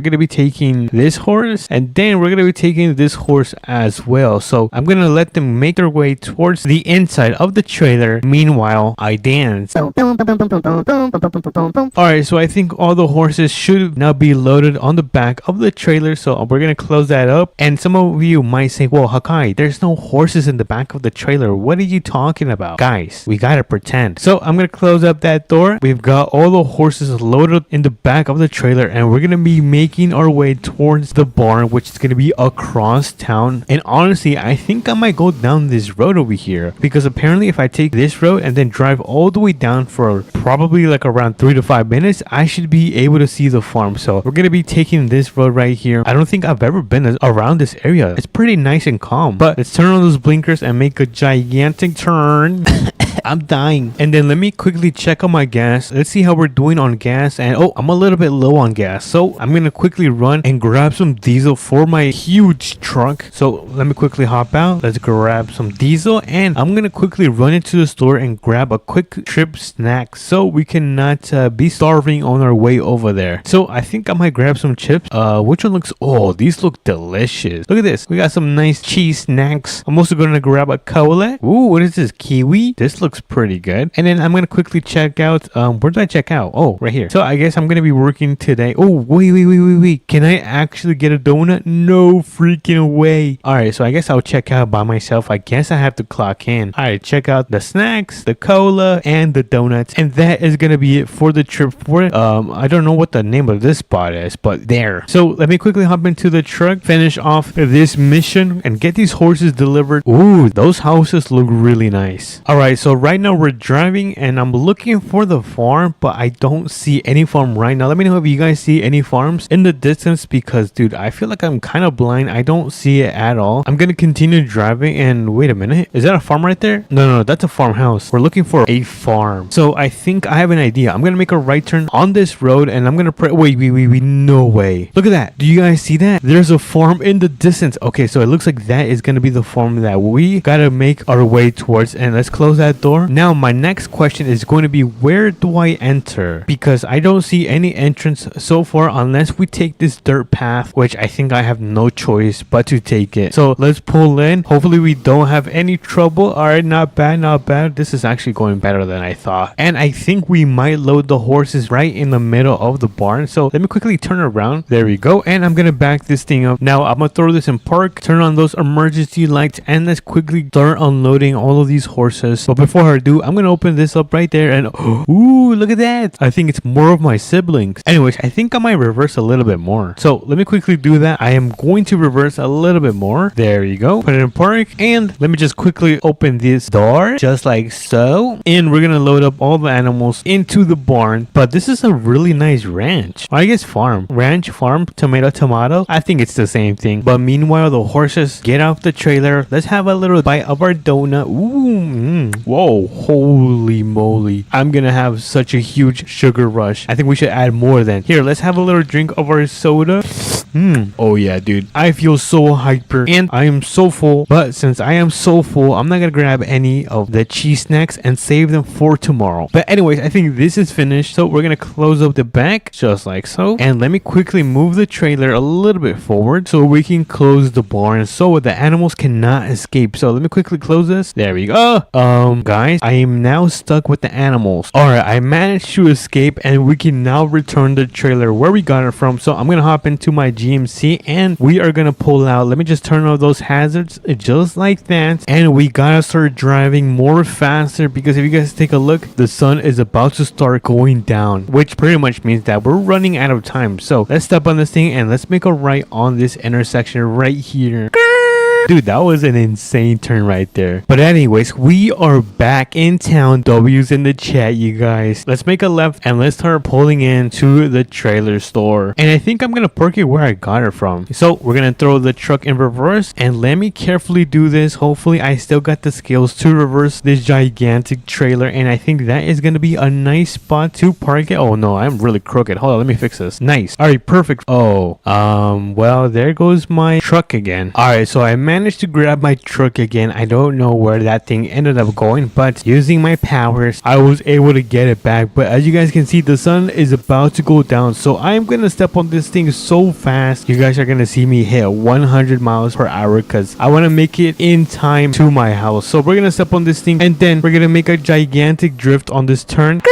gonna be taking this horse, and then we're gonna be taking this horse as well. So I'm gonna let them make their way towards the inside of the trailer. Meanwhile, I dance. Alright, so I think all the horses should now be loaded on the back of the trailer. So we're gonna close that up. And some of you might say, well, Hakai, there's no horses in the back of the trailer. What are you talking about? Guys, we gotta pretend. So I'm gonna close up that door. We've got all the horses loaded in the back of the trailer, and we're gonna be making our way towards the barn, which is gonna be across town. And honestly, I think I might go down this road over here, because apparently if I take this road and then drive all the way down for probably like around 3 to 5 minutes, I should be able to see the farm. So we're gonna be taking this road right here. I don't think I've ever been around this area. It's pretty nice and calm, but let's turn on those blinkers and make a gigantic turn. I'm dying. And then let me quickly check on my gas. Let's see how we're doing on gas. And oh, I'm a little bit low on gas, so I'm gonna quickly run and grab some diesel for my huge truck. So let me quickly hop out. Let's grab some diesel, and I'm gonna quickly run into the store and grab a quick trip snack so we cannot be starving on our way over there. So I think I might grab some chips. Which one looks? Oh, these look delicious. Look at this. We got some nice cheese snacks. I'm also gonna grab a cola. Ooh, what is this? Kiwi? This looks pretty good. And then I'm gonna quickly check out. Where did I check out? Oh, right here. So I guess I'm gonna be working today. Oh, wait. Can I actually get a donut? No freaking way. All right, so I guess I'll check out by myself. I guess I have to clock in. All right, check out the snacks, the cola, and the donuts. And that is gonna be it for the trip for it. I don't know what the name of this spot is, but there. So let me quickly hop into the truck, finish off this mission, and get these horses delivered. Ooh, those houses look really nice. All right, so right now we're driving and I'm looking for the farm, but I don't see any farm right now. Let me know if you guys see any farms in the distance, because dude, I feel like I'm kind of blind. I don't see it at all. I'm gonna continue driving, and wait a minute, is that a farm right there? No, that's a farmhouse. We're looking for a farm. So I think I have an idea. I'm gonna make a right turn on this road and I'm gonna wait, no way. Look at that. Do you guys see that? There's a farm in the distance. Okay, so it looks like that is gonna be the farm that we gotta make our way towards, and let's close that door. Now my next question is going to be, where do I enter? Because I don't see any entrance so far unless we take this dirt path, which I think I have no choice but to take it. So let's pull in. Hopefully we don't have any trouble. All right, not bad. This is actually going better than I thought, and I think we might load the horses right in the middle of the barn. So let me quickly turn around. There we go, and I'm gonna back this thing up. Now I'm gonna throw this in park, turn on those emergency lights, and let's quickly start unloading all of these horses. But before I do, I'm gonna open this up right there, and ooh, look at that. I think it's more of my siblings. Anyways, I think I might reverse a little bit more. So let me quickly do that. I am going to reverse a little bit more. There you go. Put it in park, and let me just quickly open this door just like so, and we're gonna load up all the animals into the barn. But this is a really nice ranch, or I guess farm. Ranch, farm, tomato. I think it's the same thing. But meanwhile, the horses get off the trailer. Let's have a little bite of our donut. Ooh, whoa, holy moly. I'm gonna have such a huge sugar rush. I think we should add more then. Here, let's have a little drink of our soda. Oh yeah, dude, I feel so hyper and I am so full. But since I am so full, I'm not gonna grab any of the cheese snacks and save them for tomorrow. But anyways, I think this is finished, so we're gonna close up the back just like so, and let me quickly move the trailer a little bit forward so we can close the barn so the animals cannot escape. So let me quickly close this. There we go. Guys, I am now stuck with the animals. All right, I managed to escape, and we can now return the trailer where we got it from. So I'm gonna hop into my GMC and we are gonna pull out. Let me just turn off those hazards just like that, and we gotta start driving more faster, because if you guys take a look, the sun is about to start going down, which pretty much means that we're running out of time. So let's step on this thing and let's make a right on this intersection right here. Dude, that was an insane turn right there. But anyways, we are back in town. W's in the chat, you guys. Let's make a left and let's start pulling into the trailer store. And I think I'm gonna park it where I got it from. So we're gonna throw the truck in reverse, and let me carefully do this. Hopefully I still got the skills to reverse this gigantic trailer, and I think that is gonna be a nice spot to park it. Oh no, I'm really crooked. Hold on, let me fix this. Nice. All right, perfect. Oh, well, there goes my truck again. All right, so I managed to grab my truck again. I don't know where that thing ended up going, but using my powers, I was able to get it back. But as you guys can see, the sun is about to go down, so I'm gonna step on this thing so fast. You guys are gonna see me hit 100 miles per hour because I want to make it in time to my house. So we're gonna step on this thing, and then we're gonna make a gigantic drift on this turn.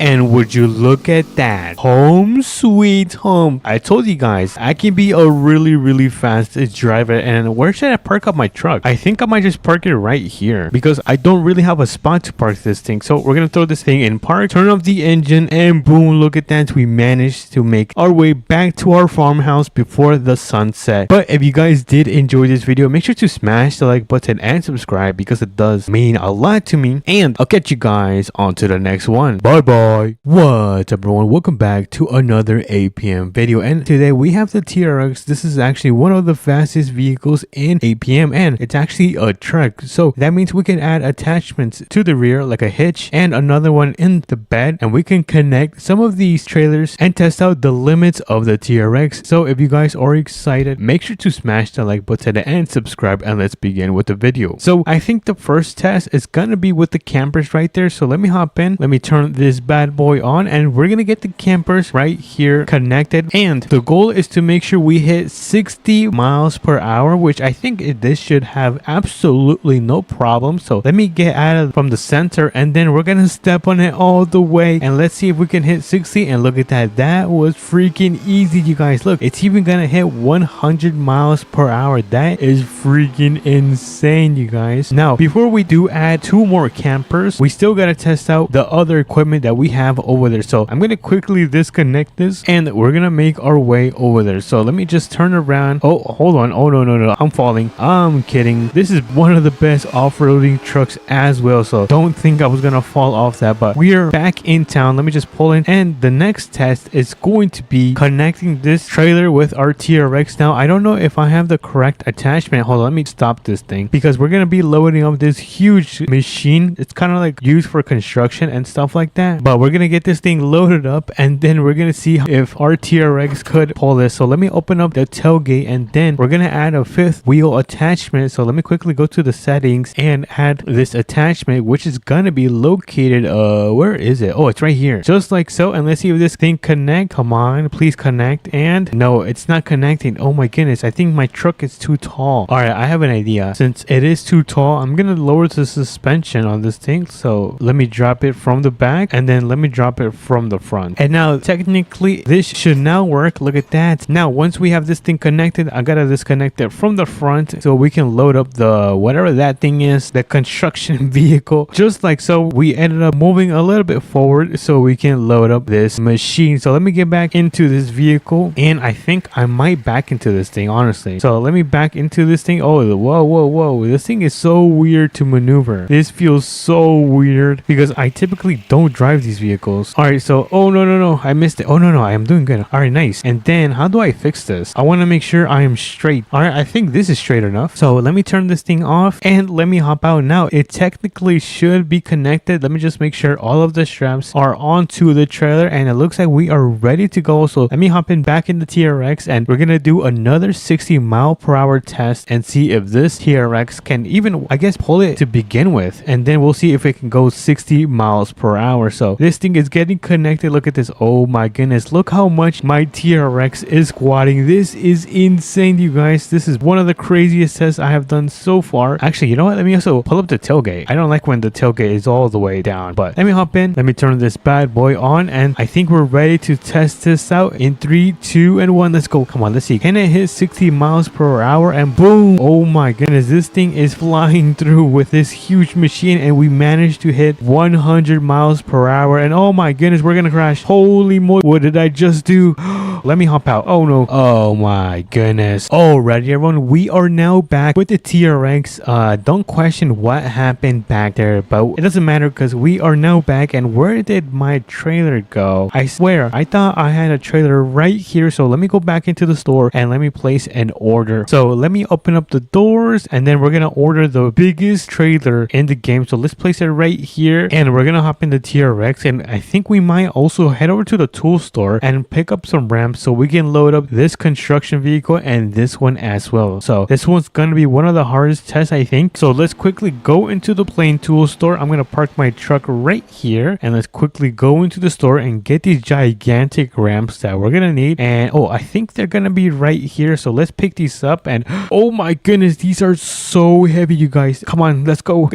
And would you look at that? Home sweet home. I told you guys, I can be a really fast driver. And where should I park up my truck? I think I might just park it right here, because I don't really have a spot to park this thing. So we're gonna throw this thing in park, turn off the engine, and boom, look at that. We managed to make our way back to our farmhouse before the sunset. But if you guys did enjoy this video, make sure to smash the like button and subscribe, because it does mean a lot to me. And I'll catch you guys on to the next one. Bye bye. What's up, everyone? Welcome back to another APM video, and today we have the TRX. This is actually one of the fastest vehicles in APM, and it's actually a truck, so that means we can add attachments to the rear like a hitch and another one in the bed, and we can connect some of these trailers and test out the limits of the TRX. So if you guys are excited, make sure to smash the like button and subscribe, and let's begin with the video. So I think the first test is gonna be with the campers right there. So let me hop in, let me turn this bad boy on, and we're gonna get the campers right here connected, and the goal is to make sure we hit 60 miles per hour, which I think this should have absolutely no problem. So let me get out from the center, and then we're gonna step on it all the way, and let's see if we can hit 60. And look at that, that was freaking easy, you guys. Look, it's even gonna hit 100 miles per hour. That is freaking insane, you guys. Now before we do add 2 more campers, we still gotta test out the other equipment that we we have over there. So I'm gonna quickly disconnect this and we're gonna make our way over there. So let me just turn around. Oh, hold on. Oh, no, I'm falling. I'm kidding. This is one of the best off-roading trucks as well, so don't think I was gonna fall off that. But we are back in town. Let me just pull in, and the next test is going to be connecting this trailer with our TRX. Now I don't know if I have the correct attachment. Hold on, let me stop this thing, because we're gonna be loading up this huge machine. It's kind of like used for construction and stuff like that, but we're gonna get this thing loaded up and then we're gonna see if our TRX could pull this. So let me open up the tailgate and then we're gonna add a fifth wheel attachment. So let me quickly go to the settings and add this attachment, which is gonna be located where is it? Oh, it's right here, just like so. And let's see if this thing connect. Come on, please connect. And no, it's not connecting. Oh my goodness, I think my truck is too tall. All right, I have an idea. Since it is too tall, I'm gonna lower the suspension on this thing. So let me drop it from the back and then let me drop it from the front. And now technically this should now work. Look at that. Now once we have this thing connected, I gotta disconnect it from the front so we can load up the whatever that thing is, the construction vehicle, just like so. We ended up moving a little bit forward so we can load up this machine. So let me get back into this vehicle, and I think I might back into this thing, honestly. So let me back into this thing. Oh, whoa, this thing is so weird to maneuver. This feels so weird because I typically don't drive these vehicles. All right, so oh no, I missed it. Oh no, I am doing good. All right, nice. And then how do I fix this? I want to make sure I am straight. All right, I think this is straight enough. So let me turn this thing off and let me hop out. Now it technically should be connected. Let me just make sure all of the straps are onto the trailer, and it looks like we are ready to go. So let me hop in back in the TRX and we're gonna do another 60-mile-per-hour test and see if this TRX can even, I guess, pull it to begin with, and then we'll see if it can go 60 miles per hour. So this thing is getting connected. Look at this. Oh my goodness, look how much my TRX is squatting. This is insane, you guys. This is one of the craziest tests I have done so far. Actually, you know what, let me also pull up the tailgate. I don't like when the tailgate is all the way down, but let me hop in. Let me turn this bad boy on, and I think we're ready to test this out in 3, 2, and 1. Let's go. Come on, let's see. Can it hit 60 miles per hour? And boom. Oh my goodness, this thing is flying through with this huge machine, and we managed to hit 100 miles per hour. And oh my goodness, we're gonna crash. Holy moly, what did I just do? Let me hop out. Oh no. Oh my goodness. Alrighty, everyone, we are now back with the TRX. Don't question what happened back there, but it doesn't matter because we are now back. And where did my trailer go? I swear, I thought I had a trailer right here. So let me go back into the store and let me place an order. So let me open up the doors, and then we're gonna order the biggest trailer in the game. So let's place it right here, and we're gonna hop in the TRX, and I think we might also head over to the tool store and pick up some ramps so we can load up this construction vehicle and this one as well. So this one's gonna be one of the hardest tests, I think. So let's quickly go into the plain tool store. I'm gonna park my truck right here, and let's quickly go into the store and get these gigantic ramps that we're gonna need. And oh, I think they're gonna be right here. So let's pick these up, and oh my goodness, these are so heavy, you guys. Come on, let's go.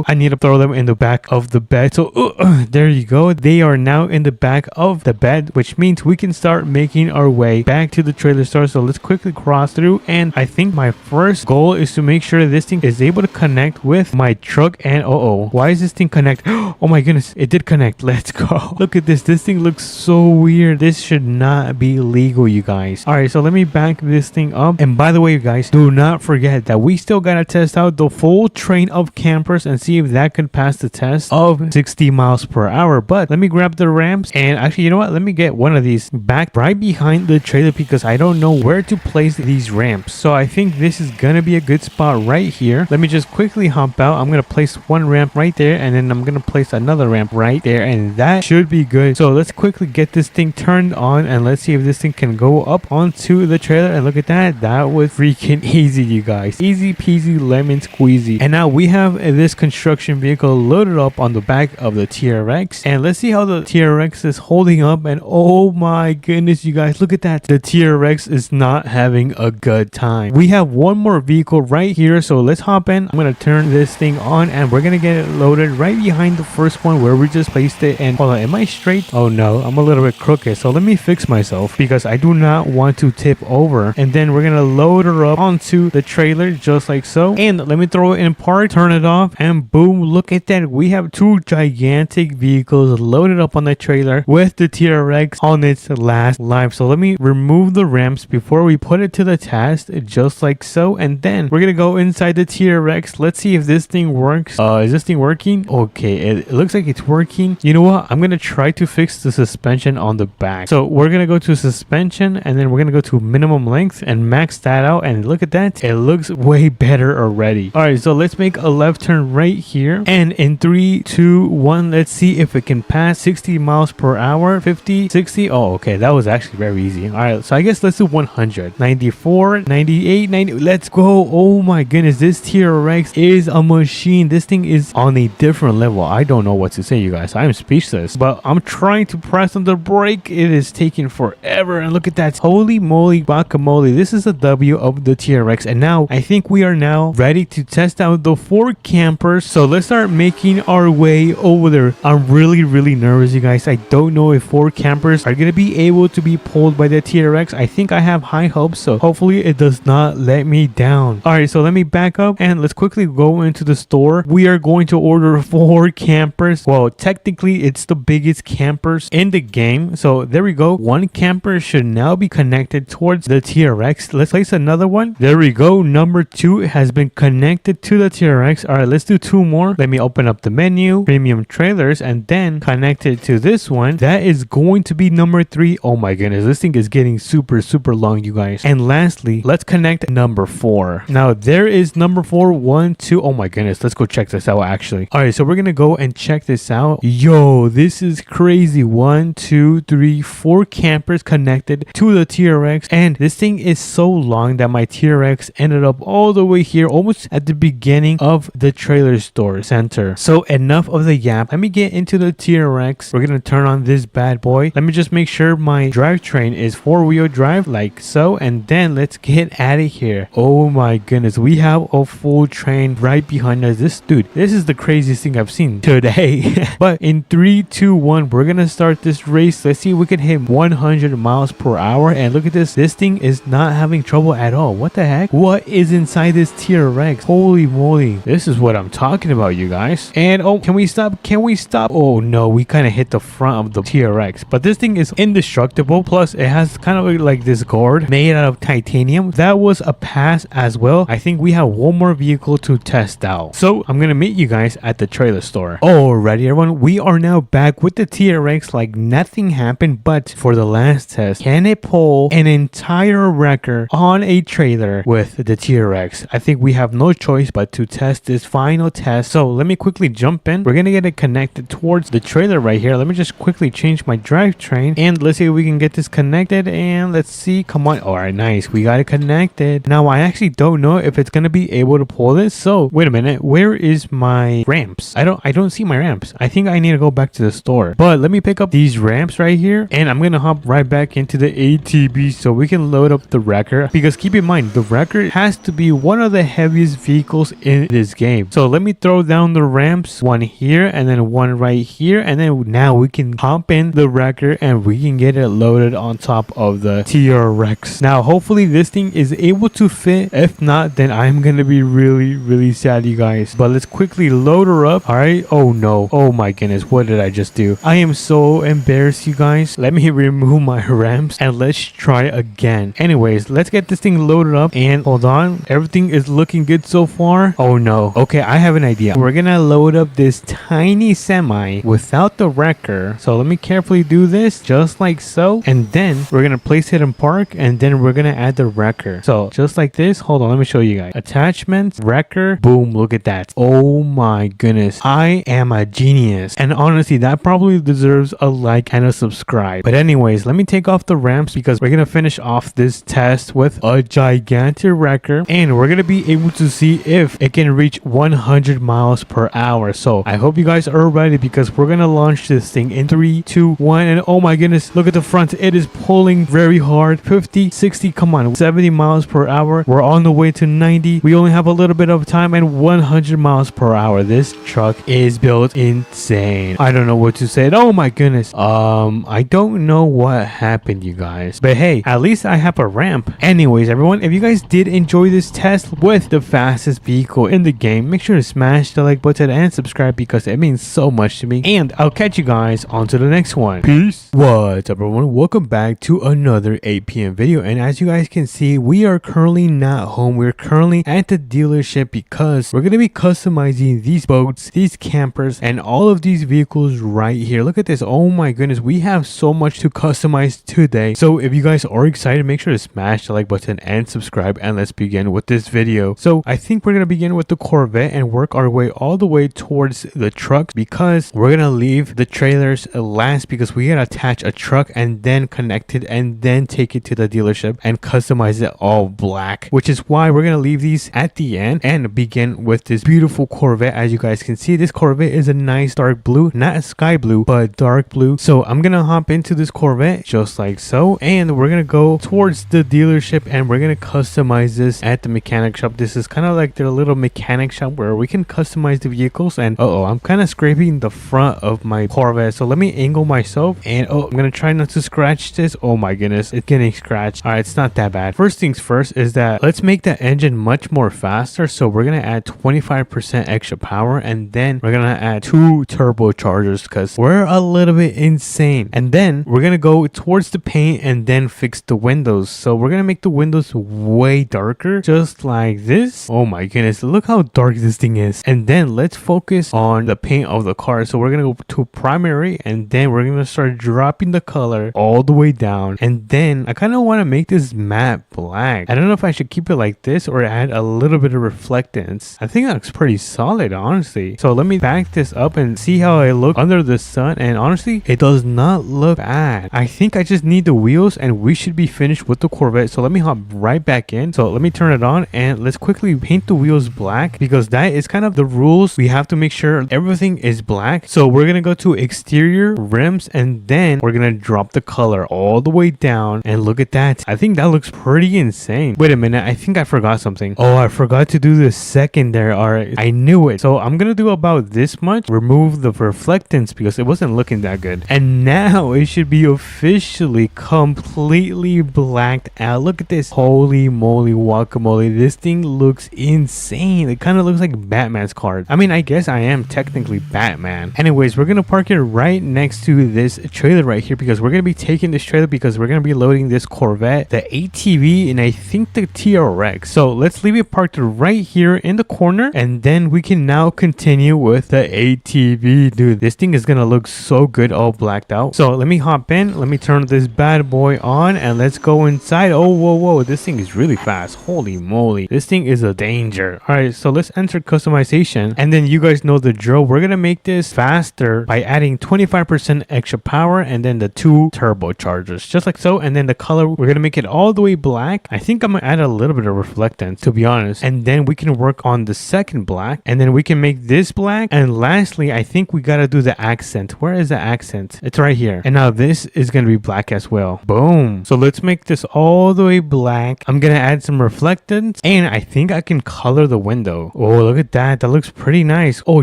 I need to throw them in the back of the bed. So there you go. They are now in the back of the bed, which means we can start making our way back to the trailer store. So let's quickly cross through, and I think my first goal is to make sure this thing is able to connect with my truck. And why is this thing connect? Oh my goodness, it did connect. Let's go. Look at this. This thing looks so weird. This should not be legal, you guys. All right, so let me back this thing up. And by the way, you guys, do not forget that we still gotta test out the full train of campers and see if that could pass the test of 60 miles per hour. But let me grab the ramps, and actually, you know what, let me get one of these back right behind the trailer because I don't know where to place these ramps. So I think this is gonna be a good spot right here. Let me just quickly hop out. I'm gonna place one ramp right there, and then I'm gonna place another ramp right there, and that should be good. So let's quickly get this thing turned on, and let's see if this thing can go up onto the trailer. And look at that. That was freaking easy, you guys. Easy peasy lemon squeezy. And now we have this construction vehicle loaded up on the back of the TRX, and let's see how the TRX is holding up. And oh my goodness, you guys, look at that. The TRX is not having a good time. We have one more vehicle right here, so let's hop in. I'm gonna turn this thing on, and we're gonna get it loaded right behind the first one where we just placed it. And hold on, am I straight? Oh no, I'm a little bit crooked, so let me fix myself because I do not want to tip over. And then we're gonna load her up onto the trailer just like so, and let me throw it in park, turn it off, and boom, look at that. We have two gigantic vehicles vehicles loaded up on the trailer with the TRX on its last life. So let me remove the ramps before we put it to the test, just like so. And then we're gonna go inside the TRX. Let's see if this thing works. Is this thing working? Okay, it looks like it's working. You know what? I'm gonna try to fix the suspension on the back. So we're gonna go to suspension, and then we're gonna go to minimum length and max that out. And look at that, it looks way better already. All right, so let's make a left turn right here, and in 3 2 1, let's see if it can pass 60 miles per hour. 50, 60. Oh, okay, that was actually very easy. All right, so I guess let's do 100. 94, 98, 90. Let's go. Oh my goodness, this TRX is a machine. This thing is on a different level. I don't know what to say, you guys. I'm speechless, but I'm trying to press on the brake. It is taking forever, and look at that. Holy moly guacamole, this is a W of the TRX. And now I think we are now ready to test out the 4 campers. So let's start making our way over there. I'm really nervous, you guys. I don't know if 4 campers are gonna be able to be pulled by the TRX. I think I have high hopes, so hopefully it does not let me down. All right, so let me back up and let's quickly go into the store. We are going to order 4 campers. Well, technically it's the biggest campers in the game. So there we go. 1 camper should now be connected towards the TRX. Let's place another one. There we go. Number 2 has been connected to the TRX. All right, let's do 2 more. Let me open up the menu, premium trailers, and then connect it to this one. That is going to be number 3. Oh my goodness, this thing is getting super long, you guys. And lastly, let's connect number 4. Now there is number 4. 1 2. Oh my goodness, let's go check this out actually. All right, so we're gonna go and check this out. Yo, this is crazy. 1 2 3 4 campers connected to the TRX, and this thing is so long that my TRX ended up all the way here, almost at the beginning of the trailer store center. So enough of the yap. Let me get into the TRX. We're gonna turn on this bad boy. Let me just make sure my drivetrain is 4-wheel drive, like so, and then let's get out of here. Oh my goodness, we have a full train right behind us. This is the craziest thing I've seen today. But in 3 2 1, we're gonna start this race. Let's see if we can hit 100 miles per hour. And look at this, this thing is not having trouble at all. What the heck? What is inside this TRX? Holy moly, this is what I'm talking about, you guys. And oh, can we stop? Can we stop? Oh no, we kind of hit the front of the TRX, but this thing is indestructible. Plus it has kind of like this guard made out of titanium. That was a pass as well. I think we have one more vehicle to test out, so I'm gonna meet you guys at the trailer store. Alrighty everyone, we are now back with the TRX like nothing happened. But for the last test, can it pull an entire wrecker on a trailer with the TRX? I think we have no choice but to test this final test. So let me quickly jump in. We're gonna get it connected towards the trailer right here. Let me just quickly change my drivetrain, and let's see if we can get this connected. And let's see, come on. All right, nice, we got it connected. Now I actually don't know if it's gonna be able to pull this. So wait a minute, where is my ramps? I don't see my ramps. I think I need to go back to the store, but let me pick up these ramps right here, and I'm gonna hop right back into the ATB so we can load up the wrecker, because keep in mind the wrecker has to be one of the heaviest vehicles in this game. So let me throw down the ramps, one here and then one right here, and then now we can hop in the wrecker and we can get it loaded on top of the TRX. Now hopefully this thing is able to fit. If not, then I'm gonna be really sad, you guys. But let's quickly load her up. All right. Oh no, oh my goodness, what did I just do? I am so embarrassed, you guys. Let me remove my ramps and let's try again. Anyways, let's get this thing loaded up, and hold on, everything is looking good so far. Oh no, okay, I have an idea. We're gonna load up this tiny semi without the wrecker. So let me carefully do this just like so, and then we're gonna place it in park, and then we're gonna add the wrecker. So just like this. Hold on, let me show you guys. Attachments, wrecker, boom, look at that. Oh my goodness, I am a genius. And honestly, that probably deserves a like and a subscribe. But anyways, let me take off the ramps because we're gonna finish off this test with a gigantic wrecker, and we're gonna be able to see if it can reach 100 miles per hour. So I hope you guys are ready, because we're gonna launch this thing in 3 2 1. And oh my goodness, look at the front, it is pulling very hard. 50, 60, come on, 70 miles per hour. We're on the way to 90. We only have a little bit of time, and 100 miles per hour. This truck is built insane. I don't know what to say. Oh my goodness, I don't know what happened, you guys, but hey, at least I have a ramp. Anyways everyone, if you guys did enjoy this test with the fastest vehicle in the game, make sure to smash the like button and subscribe, because it means so much to me. me, and I'll catch you guys on to the next one. Peace. What's up, everyone? Welcome back to another APM video, and as you guys can see, we are currently not home. We're currently at the dealership because we're going to be customizing these boats, these campers, and all of these vehicles right here. Look at this. Oh my goodness, we have so much to customize today. So if you guys are excited, make sure to smash the like button and subscribe, and let's begin with this video. So I think we're going to begin with the Corvette and work our way all the way towards the truck, because we're going to leave the trailers last, because we got to attach a truck and then connect it and then take it to the dealership and customize it all black, which is why we're going to leave these at the end and begin with this beautiful Corvette. As you guys can see, this Corvette is a nice dark blue, not a sky blue, but dark blue. So I'm going to hop into this Corvette just like so, and we're going to go towards the dealership and we're going to customize this at the mechanic shop. This is kind of like their little mechanic shop where we can customize the vehicles. And I'm kind of scraping the front of my Corvette, so let me angle myself, and I'm gonna try not to scratch this. Oh my goodness, it's getting scratched. All right, it's not that bad. First things first is that let's make the engine much more faster. So we're gonna add 25% extra power, and then we're gonna add 2 turbochargers because we're a little bit insane. And then we're gonna go towards the paint and then fix the windows. So we're gonna make the windows way darker, just like this. Oh my goodness, look how dark this thing is. And then let's focus on the paint of the car. So we're gonna go to primary, and then we're gonna start dropping the color all the way down. And then I kind of want to make this matte black. I don't know if I should keep it like this or add a little bit of reflectance. I think that looks pretty solid, honestly. So let me back this up and see how I look under the sun, and honestly it does not look bad. I think I just need the wheels and we should be finished with the Corvette. So let me hop right back in. So let me turn it on and let's quickly paint the wheels black, because that is kind of the rules. We have to make sure everything is black. So we're gonna go to exterior rims, and then we're gonna drop the color all the way down, and look at that. I think that looks pretty insane. Wait a minute, I think I forgot something. Oh, I forgot to do the secondary. All right, I knew it. So I'm gonna do about this much, remove the reflectance because it wasn't looking that good, and now it should be officially completely blacked out. Look at this. Holy moly guacamole, this thing looks insane. It kind of looks like Batman's car. I mean, I guess I am technically Batman. Anyways, we're gonna park it right next to this trailer right here, because we're gonna be taking this trailer because we're gonna be loading this Corvette, the ATV, and I think the TRX. So let's leave it parked right here in the corner, and then we can now continue with the ATV. Dude, this thing is gonna look so good all blacked out. So let me hop in, let me turn this bad boy on, and let's go inside. Oh, whoa, this thing is really fast. Holy moly, this thing is a danger. All right, so let's enter customization, and then you guys know the drill. We're gonna make this faster by adding 25% extra power, and then the 2 turbochargers, just like so. And then the color, we're gonna make it all the way black. I think I'm gonna add a little bit of reflectance, to be honest, and then we can work on the second black, and then we can make this black. And lastly, I think we gotta do the accent. Where is the accent? It's right here. And now this is gonna be black as well. Boom. So let's make this all the way black. I'm gonna add some reflectance, and I think I can color the window. Oh, look at that. That looks pretty nice. Oh,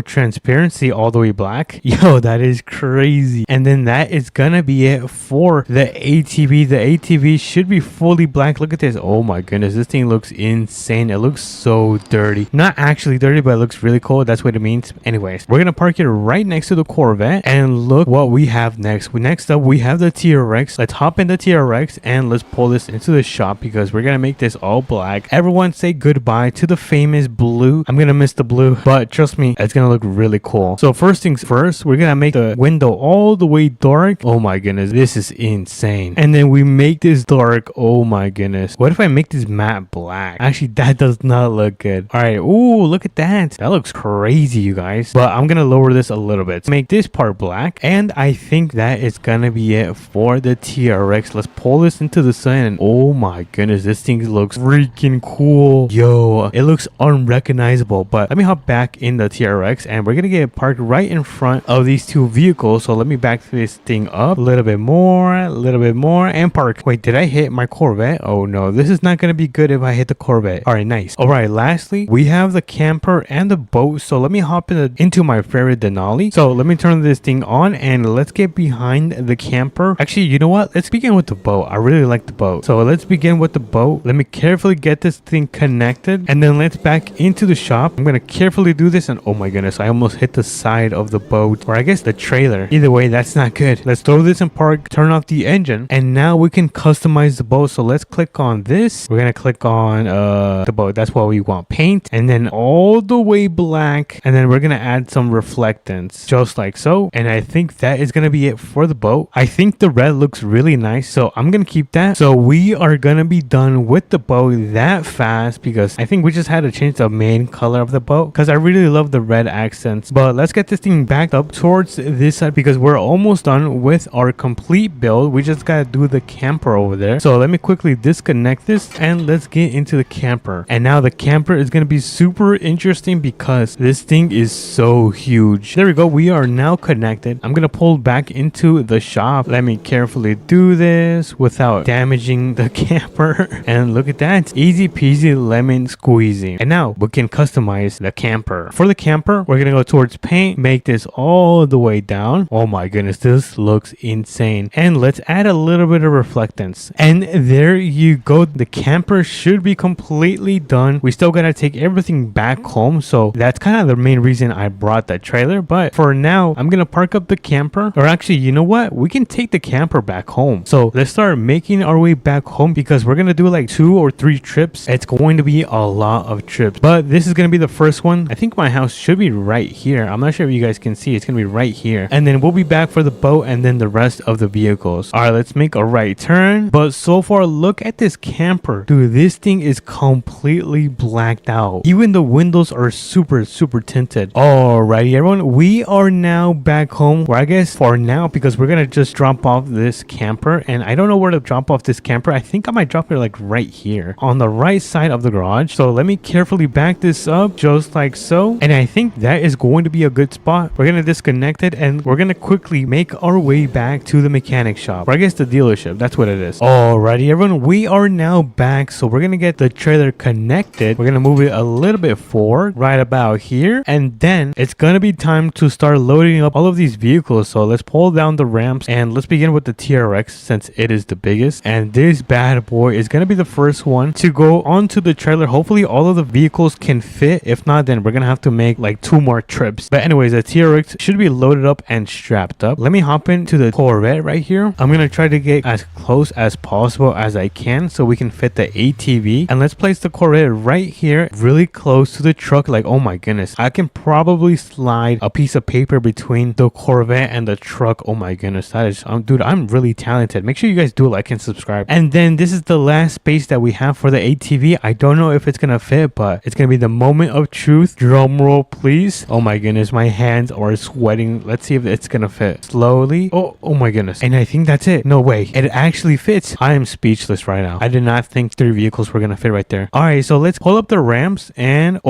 transparency all the way black. Yo, that is crazy. And then that is gonna be it for the ATV. The ATV should be fully black. Look at this. Oh my goodness, this thing looks insane. It looks so dirty. Not actually dirty, but it looks really cool. That's what it means. Anyways, we're gonna park it right next to the Corvette, and look what we have next. Next up, we have the TRX. Let's hop in the TRX and let's pull this into the shop, because we're gonna make this all black. Everyone say goodbye to the famous blue. I'm gonna miss the blue, but trust me, it's gonna look really cool. So first things first, we're gonna make the window all the way dark. Oh my goodness, this is insane. And then we make this dark. Oh my goodness, what if I make this matte black? Actually, that does not look good. All right, ooh, look at that. That looks crazy, you guys. But I'm gonna lower this a little bit, make this part black, and I think that is gonna be it for the TRX. Let's pull this into the sun, and oh my goodness, this thing looks freaking cool. Yo, it looks unrecognizable. But let me hop back in the TRX, and we're gonna get it parked right in front of these 2 vehicles. So let me back this thing up a little bit more, and park. Wait, did I hit my Corvette? Oh no, this is not gonna be good if I hit the Corvette. All right, nice. All right, lastly, we have the camper and the boat. So let me hop into my favorite Denali. So let me turn this thing on, and let's get behind the camper. Actually, you know what? Let's begin with the boat. I really like the boat. So let's begin with the boat. Let me carefully get this thing connected, and then let's back into the shop. I'm gonna carefully do this, and oh my goodness, I almost hit the side of the boat, or I guess the trailer. Either way, that's not good. Let's throw this in park, turn off the engine, and now we can customize the boat. So let's click on this. We're gonna click on the boat. That's what we want. Paint, and then all the way black, and then we're gonna add some reflectance, just like so. And I think that is gonna be it for the boat. I think the red looks really nice, so I'm gonna keep that. So we are gonna be done with the boat that fast, because I think we just had to change the main color of the boat, because I really love the red accents. But let's get this thing backed up towards this side, because we're almost done with our complete build. We just gotta do the camper over there. So let me quickly disconnect this and let's get into the camper. And now the camper is gonna be super interesting because this thing is so huge. There we go. We are now connected. I'm gonna pull back into the shop. Let me carefully do this without damaging the camper. And look at that. Easy peasy lemon squeezy. And now we can customize the camper. For the camper, we're gonna go towards paint, make this all the way down. Oh my goodness, this looks insane. And let's add a little bit of reflectance. And there you go. The camper should be completely done. We still gotta take everything back home, so that's kind of the main reason I brought that trailer. But for now, I'm gonna park up the camper, or actually, you know what, we can take the camper back home. So let's start making our way back home, because we're gonna do like 2 or 3 trips. It's going to be a lot of trips, but this is gonna be the first one. I think my house should be right here. I'm not sure if you guys can see. It's gonna be right here, and then we'll be back for the boat and then the rest of the vehicles. All right, let's make a right turn. But so far, look at this camper, dude. This thing is completely blacked out. Even the windows are super tinted. Alrighty, everyone, we are now back home, or I guess for now, because we're gonna just drop off this camper. And I don't know where to drop off this camper. I think I might drop it like right here on the right side of the garage. So let me carefully back this up, just like so. And I think that is going to be a good spot. We're gonna disconnect it, and we're gonna quickly make our way back to the mechanic shop, or I guess the dealership. That's what it is. Alrighty, everyone, we are now back. So we're gonna get the trailer connected. We're gonna move it a little bit forward, right about here, and then it's gonna be time to start loading up all of these vehicles. So let's pull down the ramps, and let's begin with the TRX, since it is the biggest. And this bad boy is gonna be the first one to go onto the trailer. Hopefully all of the vehicles can fit. If not, then we're gonna have to make like 2 more trips. But anyways, the TRX should be loaded up and strapped up. Let me hop into the Corvette right here. I'm gonna try to get as close as possible as I can so we can fit the ATV. And let's place the Corvette right here, really close to the truck. Like, oh my goodness, I can probably slide a piece of paper between the Corvette and the truck. Oh my goodness, that is dude, I'm really talented. Make sure you guys do like and subscribe. And then this is the last space that we have for the ATV. I don't know if it's gonna fit, but it's gonna be the moment of truth. Drum roll, please. Oh my goodness, my hands are sweating. Let's see if it's gonna fit. Slowly. Oh my goodness. And I think that's it. No way, it actually fits. I am speechless right now. I did not think 3 vehicles were gonna fit right there. All right, so let's pull up the ramps, and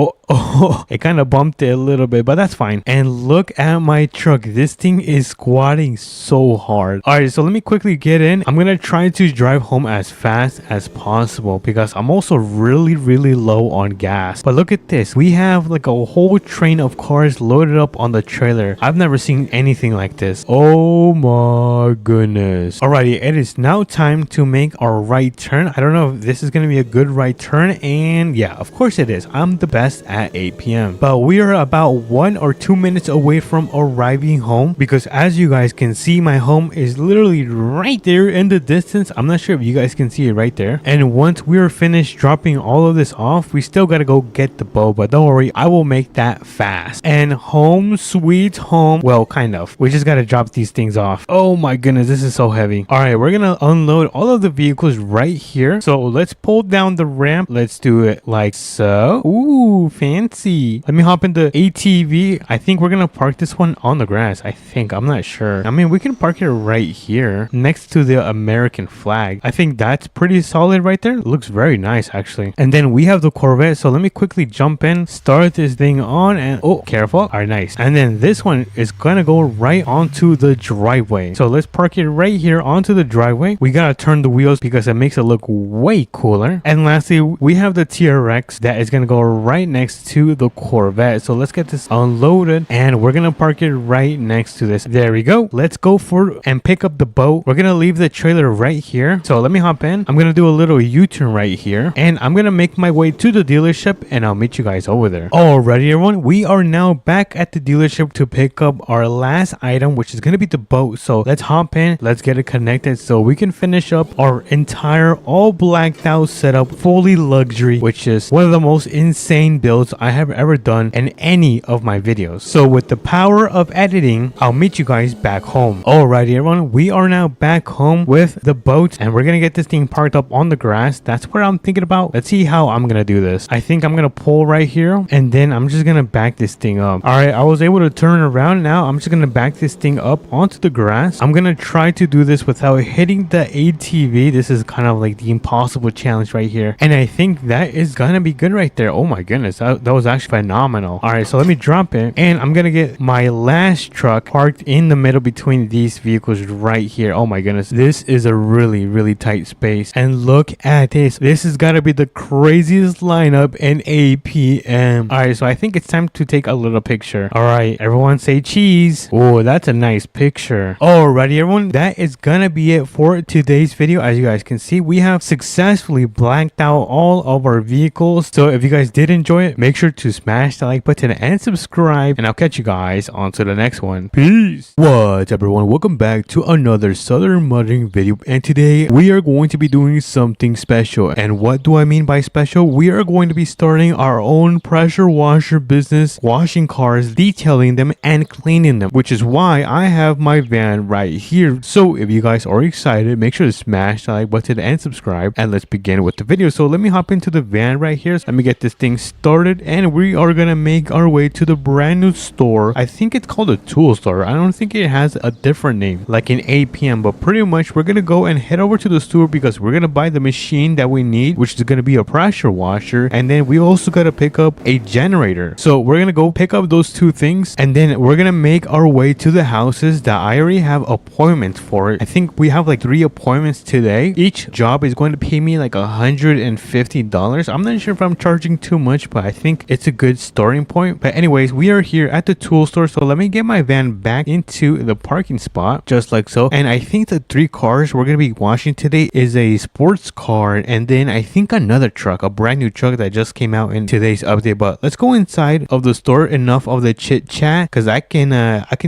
it kind of bumped it a little bit, but that's fine. And look at my truck. This thing is squatting so hard. All right, so let me quickly get in. I'm gonna try to drive home as fast as possible, because I'm also really low on gas. But look at this. We have like a whole train of cars loaded up on the trailer. I've never seen anything like this. Oh my goodness. Alrighty, it is now time to make our right turn. I don't know if this is gonna be a good right turn, and yeah, of course it is. I'm the best at APM. But we are about 1 or 2 minutes away from arriving home, because as you guys can see, my home is literally right there in the distance. I'm not sure if you guys can see it right there. And once we're finished dropping all of this off, we still gotta go get the bow, but don't worry, I will make that fast. And home sweet home. Well, kind of. We just gotta drop these things off. Oh my goodness, this is so heavy. All right, we're gonna unload all of the vehicles right here. So let's pull down the ramp. Let's do it like so. Ooh, fancy. Let me hop into ATV. I think we're gonna park this one on the grass. I think. I'm not sure. I mean, we can park it right here next to the American flag. I think that's pretty solid right there. It looks very nice, actually. And then we have the Corvette. So let me quickly jump in, start this thing on, and oh, careful. All right, nice. And then this one is gonna go right onto the driveway. So let's park it right here onto the driveway. We gotta turn the wheels because it makes it look way cooler. And lastly, we have the TRX that is gonna go right next to the Corvette. So let's get this unloaded, and we're gonna park it right next to this. There we go. Let's go for and pick up the boat. We're gonna leave the trailer right here. So let me hop in. I'm gonna do a little U-turn right here, and I'm gonna make my way to the dealership, and I'll meet you guys over there. Alrighty, everyone, we are now back at the dealership to pick up our last item, which is going to be the boat. So let's hop in, let's get it connected so we can finish up our entire all blacked out setup, fully luxury, which is one of the most insane builds I have ever done in any of my videos. So with the power of editing, I'll meet you guys back home. Alrighty everyone, we are now back home with the boat and we're gonna get this thing parked up on the grass. That's what I'm thinking about. Let's see how I'm gonna do this. I think I'm gonna pull right here and then I'm just gonna back this thing up. Alright, I was able to turn around. Now I'm just gonna back this thing up onto the grass. I'm gonna try to do this without hitting the ATV. This is kind of like the impossible challenge right here, and I think that is gonna be good right there. Oh my goodness, that was actually phenomenal. All right, so let me drop it and I'm gonna get my last truck parked in the middle between these vehicles right here. Oh my goodness, this is a really tight space, and look at this has got to be the craziest lineup in APM. All right, so I think it's time to take a little picture. All right, everyone say cheese. Oh, that's a nice picture. Alrighty everyone, that is gonna be it for today's video. As you guys can see, we have successfully blanked out all of our vehicles. So if you guys did enjoy it, make sure to smash the like button and subscribe, and I'll catch you guys on to the next one. Peace. What's up everyone, welcome back to another Southern Modding video, and today we are going to be doing something special. And what do I mean by special? We are going to be starting our own pressure washer business, washing cars, detailing them and cleaning them, which is why I have my van right here. So if you guys are excited, make sure to smash the like button and subscribe, and let's begin with the video. So let me hop into the van right here. So let me get this thing started, and we are gonna make our way to the brand new store. I think it's called a tool store. I don't think it has a different name like in APM, but pretty much we're gonna go and head over to the store because we're gonna buy the machine that we need, which is gonna be a pressure washer, and then we also gotta pick up a generator. So we're gonna go pick up those two things, and then we're gonna make our way to the houses that I already have appointments for. I think we have like 3 appointments today. Each job is going to pay me like $150. I'm not sure if I'm charging too much, but I think it's a good starting point. But anyways, we are here at the tool store, so let me get my van back into the parking spot just like so. And I think the 3 cars we're gonna be washing today is a sports car, and then I think another truck, a brand new truck that just came out in today's update. But let's go inside of the store. Enough of the chit chat, because I can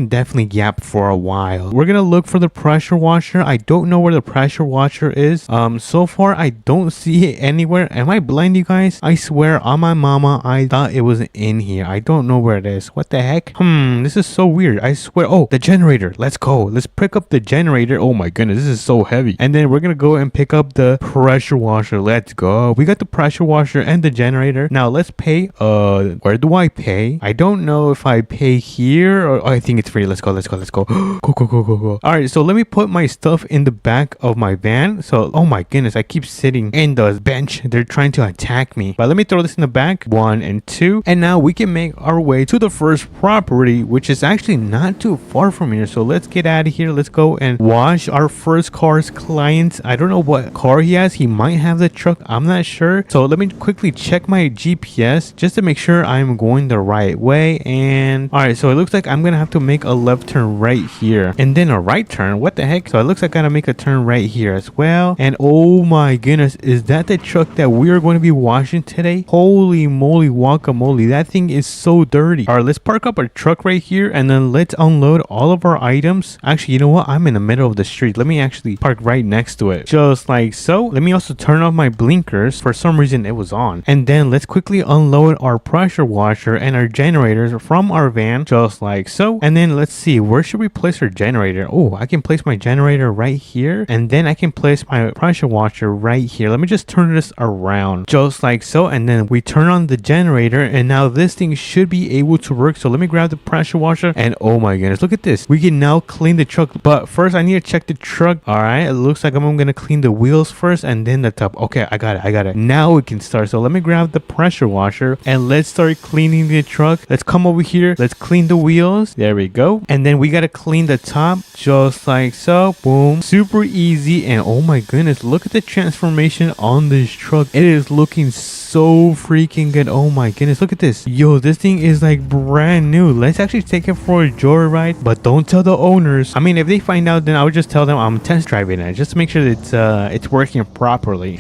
definitely yap for a while. We're gonna look for the pressure washer. I don't know where the pressure washer is. So far I don't see it anywhere. Am I blind, you guys? I swear on my mama, I thought it was in here. I don't know where it is. What the heck? This is so weird. I swear. Oh, the generator. Let's go. Let's pick up the generator. Oh my goodness, this is so heavy. And then we're gonna go and pick up the pressure washer. Let's go. We got the pressure washer and the generator. Now let's pay. Where do I pay? I don't know if I pay here or I think it's free. Let's go. Go. All right, so let me put my stuff in the back of my van. So, oh my goodness, I keep sitting in the bench. They're trying to attack me. But let me throw this in the back. 1 and 2. And now we can make our way to the first property, which is actually not too far from here. So let's get out of here. Let's go and wash our first car's client. I don't know what car he has. He might have the truck. I'm not sure. So let me quickly check my GPS just to make sure I'm going the right way. And all right, so it looks like I'm gonna have to make a left turn right here and then a right turn. What the heck? So it looks like I gotta make a turn right here as well. And oh my goodness, is that the truck that we are going to be washing today? Holy moly guacamole, that thing is so dirty. All right, let's park up our truck right here and then let's unload all of our items. Actually, you know what, I'm in the middle of the street. Let me actually park right next to it just like so. Let me also turn off my blinkers. For some reason it was on. And then let's quickly unload our pressure washer and our generators from our van just like so. And then let's see, where should we place our generator? Oh, I can place my generator right here, and then I can place my pressure washer right here. Let me just turn this around just like so, and then we turn on the generator, and now this thing should be able to work. So let me grab the pressure washer, and oh my goodness, look at this. We can now clean the truck, but first I need to check the truck. All right, it looks like I'm gonna clean the wheels first and then the top. Okay, I got it. Now we can start. So let me grab the pressure washer and let's start cleaning the truck. Let's come over here, let's clean the wheels. There we go. And then we gotta clean the top just like so. Boom, super easy. And oh my goodness, look at the transformation on this truck. It is looking so freaking good. Oh my goodness, look at this. Yo, this thing is like brand new. Let's actually take it for a joyride, but don't tell the owners. I mean, if they find out, then I would just tell them I'm test driving it just to make sure that it's working properly.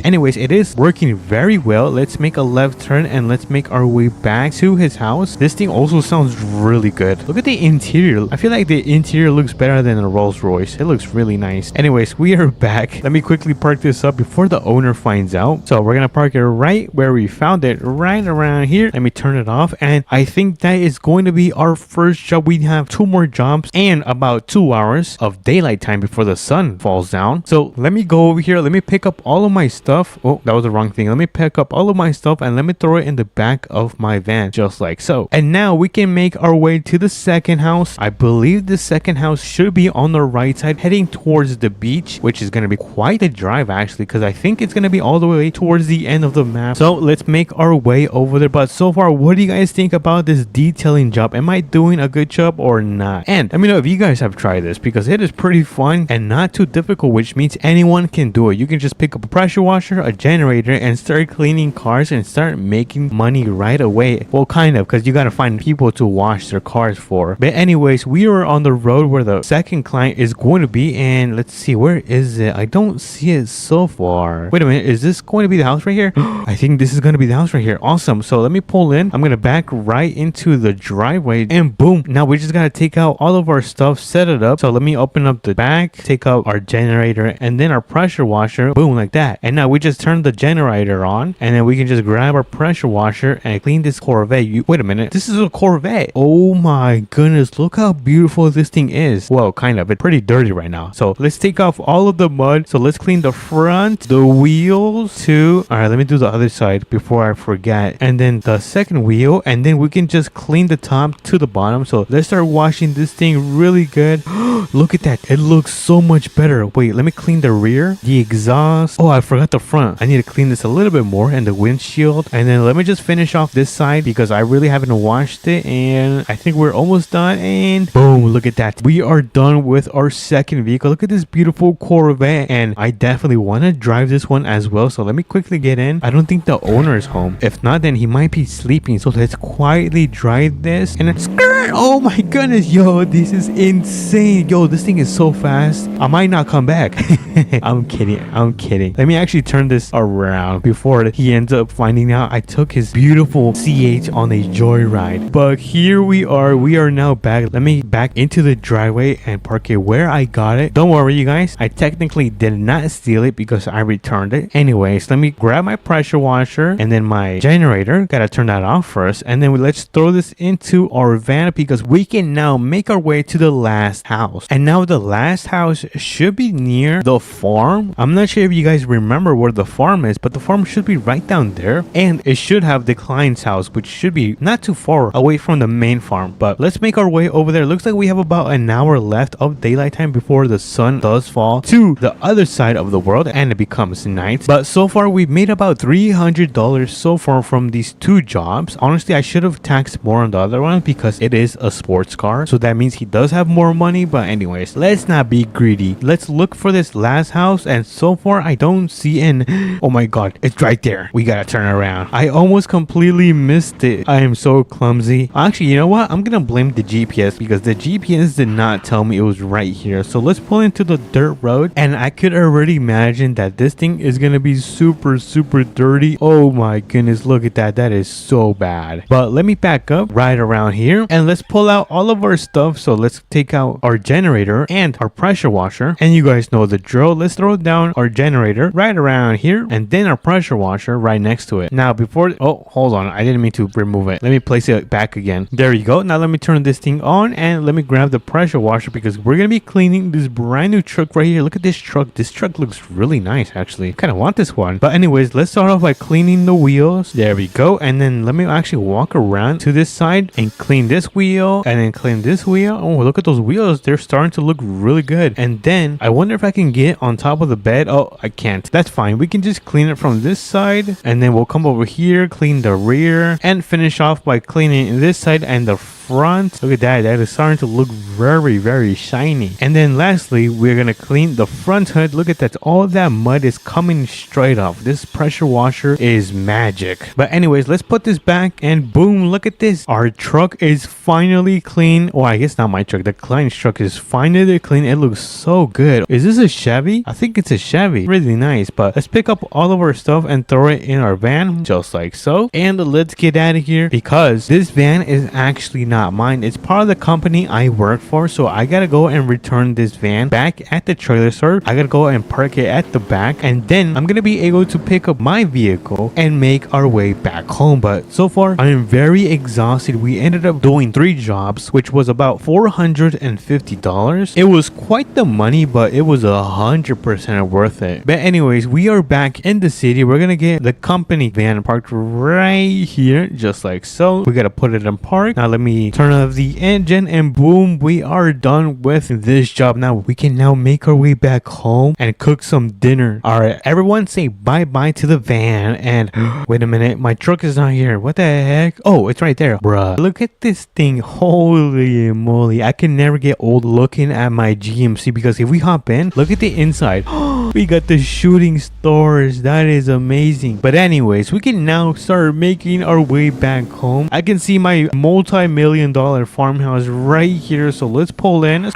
Anyways, it is working very well. Let's make a left turn and let's make our way back to his house. This thing also also sounds really good. Look at the interior. I feel like the interior looks better than a Rolls Royce. It looks really nice. Anyways, we are back. Let me quickly park this up before the owner finds out. So we're gonna park it right where we found it, right around here. Let me turn it off, and I think that is going to be our first job. We have 2 more jobs and about 2 hours of daylight time before the sun falls down. So let me go over here. Let me pick up all of my stuff. Oh, that was the wrong thing. Let me pick up all of my stuff and let me throw it in the back of my van, just like so. And now we can make our way to the second house. I believe the second house should be on the right side, heading towards the beach, which is going to be quite a drive actually, because I think it's going to be all the way towards the end of the map. So let's make our way over there. But so far, what do you guys think about this detailing job? Am I doing a good job or not? And let me know if you guys have tried this, because it is pretty fun and not too difficult, which means anyone can do it. You can just pick up a pressure washer, a generator, and start cleaning cars and start making money right away. Well, kind of, because you got to find people to wash their cars for. But anyways, we are on the road where the second client is going to be, and let's see, where is it? I don't see it so far. Wait a minute, is this going to be the house right here? I think this is going to be the house right here. Awesome. So let me pull in. I'm going to back right into the driveway, and boom, now we just got to take out all of our stuff, set it up. So let me open up the back, take out our generator and then our pressure washer, boom, like that. And now we just turn the generator on, and then we can just grab our pressure washer and clean this Corvette. Wait a minute, this is a Corvette. Oh my goodness, look how beautiful this thing is. Well, kind of, it's pretty dirty right now. So let's take off all of the mud. So let's clean the front, the wheels too. All right, let me do the other side before I forget, and then the second wheel, and then we can just clean the top to the bottom. So let's start washing this thing really good. Look at that, it looks so much better. Wait, let me clean the rear, the exhaust. Oh, I forgot the front. I need to clean this a little bit more, and the windshield. And then let me just finish off this side because I really haven't washed it, and I think we're almost done. And boom, look at that, we are done with our second vehicle. Look at this beautiful Corvette, and I definitely want to drive this one as well. So let me quickly get in. I don't think the owner is home. If not, then he might be sleeping. So let's quietly drive this, and it's skirt. Oh my goodness, yo, this is insane. Yo, this thing is so fast, I might not come back. I'm kidding. Let me actually turn this around before he ends up finding out I took his beautiful CH on a joyride. But here we are now back. Let me back into the driveway and park it where I got it. Don't worry, you guys, I technically did not steal it because I returned it. Anyways, let me grab my pressure washer and then my generator. Gotta turn that off first, and then let's throw this into our van because we can now make our way to the last house. And now the last house should be near the farm. I'm not sure if you guys remember where the farm is, but the farm should be right down there, and it should have the client's house, which should be not too far away from the main farm. But let's make our way over there. Looks like we have about an hour left of daylight time before the sun does fall to the other side of the world and it becomes night. But so far we've made about $300 so far from these 2 jobs. Honestly, I should have taxed more on the other one because it is a sports car, so that means he does have more money. But anyways, let's not be greedy. Let's look for this last house, and so far I don't see an oh my god, it's right there. We gotta turn around. I almost completely missed it. I am so clumsy. Actually, you know what, I'm gonna blame the GPS because the GPS did not tell me it was right here. So let's pull into the dirt road, and I could already imagine that this thing is gonna be super dirty. Oh my goodness, look at that, that is so bad. But let me back up right around here and let's pull out all of our stuff. So let's take out our generator and our pressure washer, and you guys know the drill. Let's throw down our generator right around here, and then our pressure washer right next to it. Now before, oh, hold on, I didn't mean to remove it. Let me place it back again. There you go. Now let me turn this thing on, and let me grab the pressure washer because we're gonna be cleaning this brand new truck right here. Look at this truck. This truck looks really nice actually. Kind of want this one. But anyways, let's start off by cleaning the wheels. There we go. And then let me actually walk around to this side and clean this wheel, and then clean this wheel. Oh, look at those wheels, they're starting to look really good. And then I wonder if I can get on top of the bed. Oh, I can't. That's fine, we can just clean it from this side, and then we'll come over here, clean the rear, and finish off by cleaning this side and the front. Look at that. That is starting to look very shiny. And then lastly, we're gonna clean the front hood. Look at that. All that mud is coming straight off. This pressure washer is magic. But anyways, let's put this back and boom, look at this. Our truck is finally clean. Oh, I guess not my truck. The client's truck is finally clean. It looks so good. Is this a Chevy? I think it's a Chevy. Really nice. But let's pick up all of our stuff and throw it in our van just like so. And let's get out of here because this van is actually not mine. It's part of the company I work for. So I gotta go and return this van back at the trailer store. I gotta go and park it at the back, and then I'm gonna be able to pick up my vehicle and make our way back home. But so far I am very exhausted. We ended up doing 3 jobs, which was about $450. It was quite the money, but it was 100% worth it. But anyways, we are back in the city. We're gonna get the company van parked right here just like so. We gotta put it in park. Now let me turn off the engine and boom, we are done with this job. Now we can now make our way back home and cook some dinner. All right, everyone say bye to the van. And wait a minute, my truck is not here. What the heck? Oh, it's right there. Bruh, look at this thing. Holy moly, I can never get old looking at my GMC because if we hop in, look at the inside. We got the shooting stars. That is amazing. But anyways, we can now start making our way back home. I can see my multi-million-dollar farmhouse right here. So let's pull in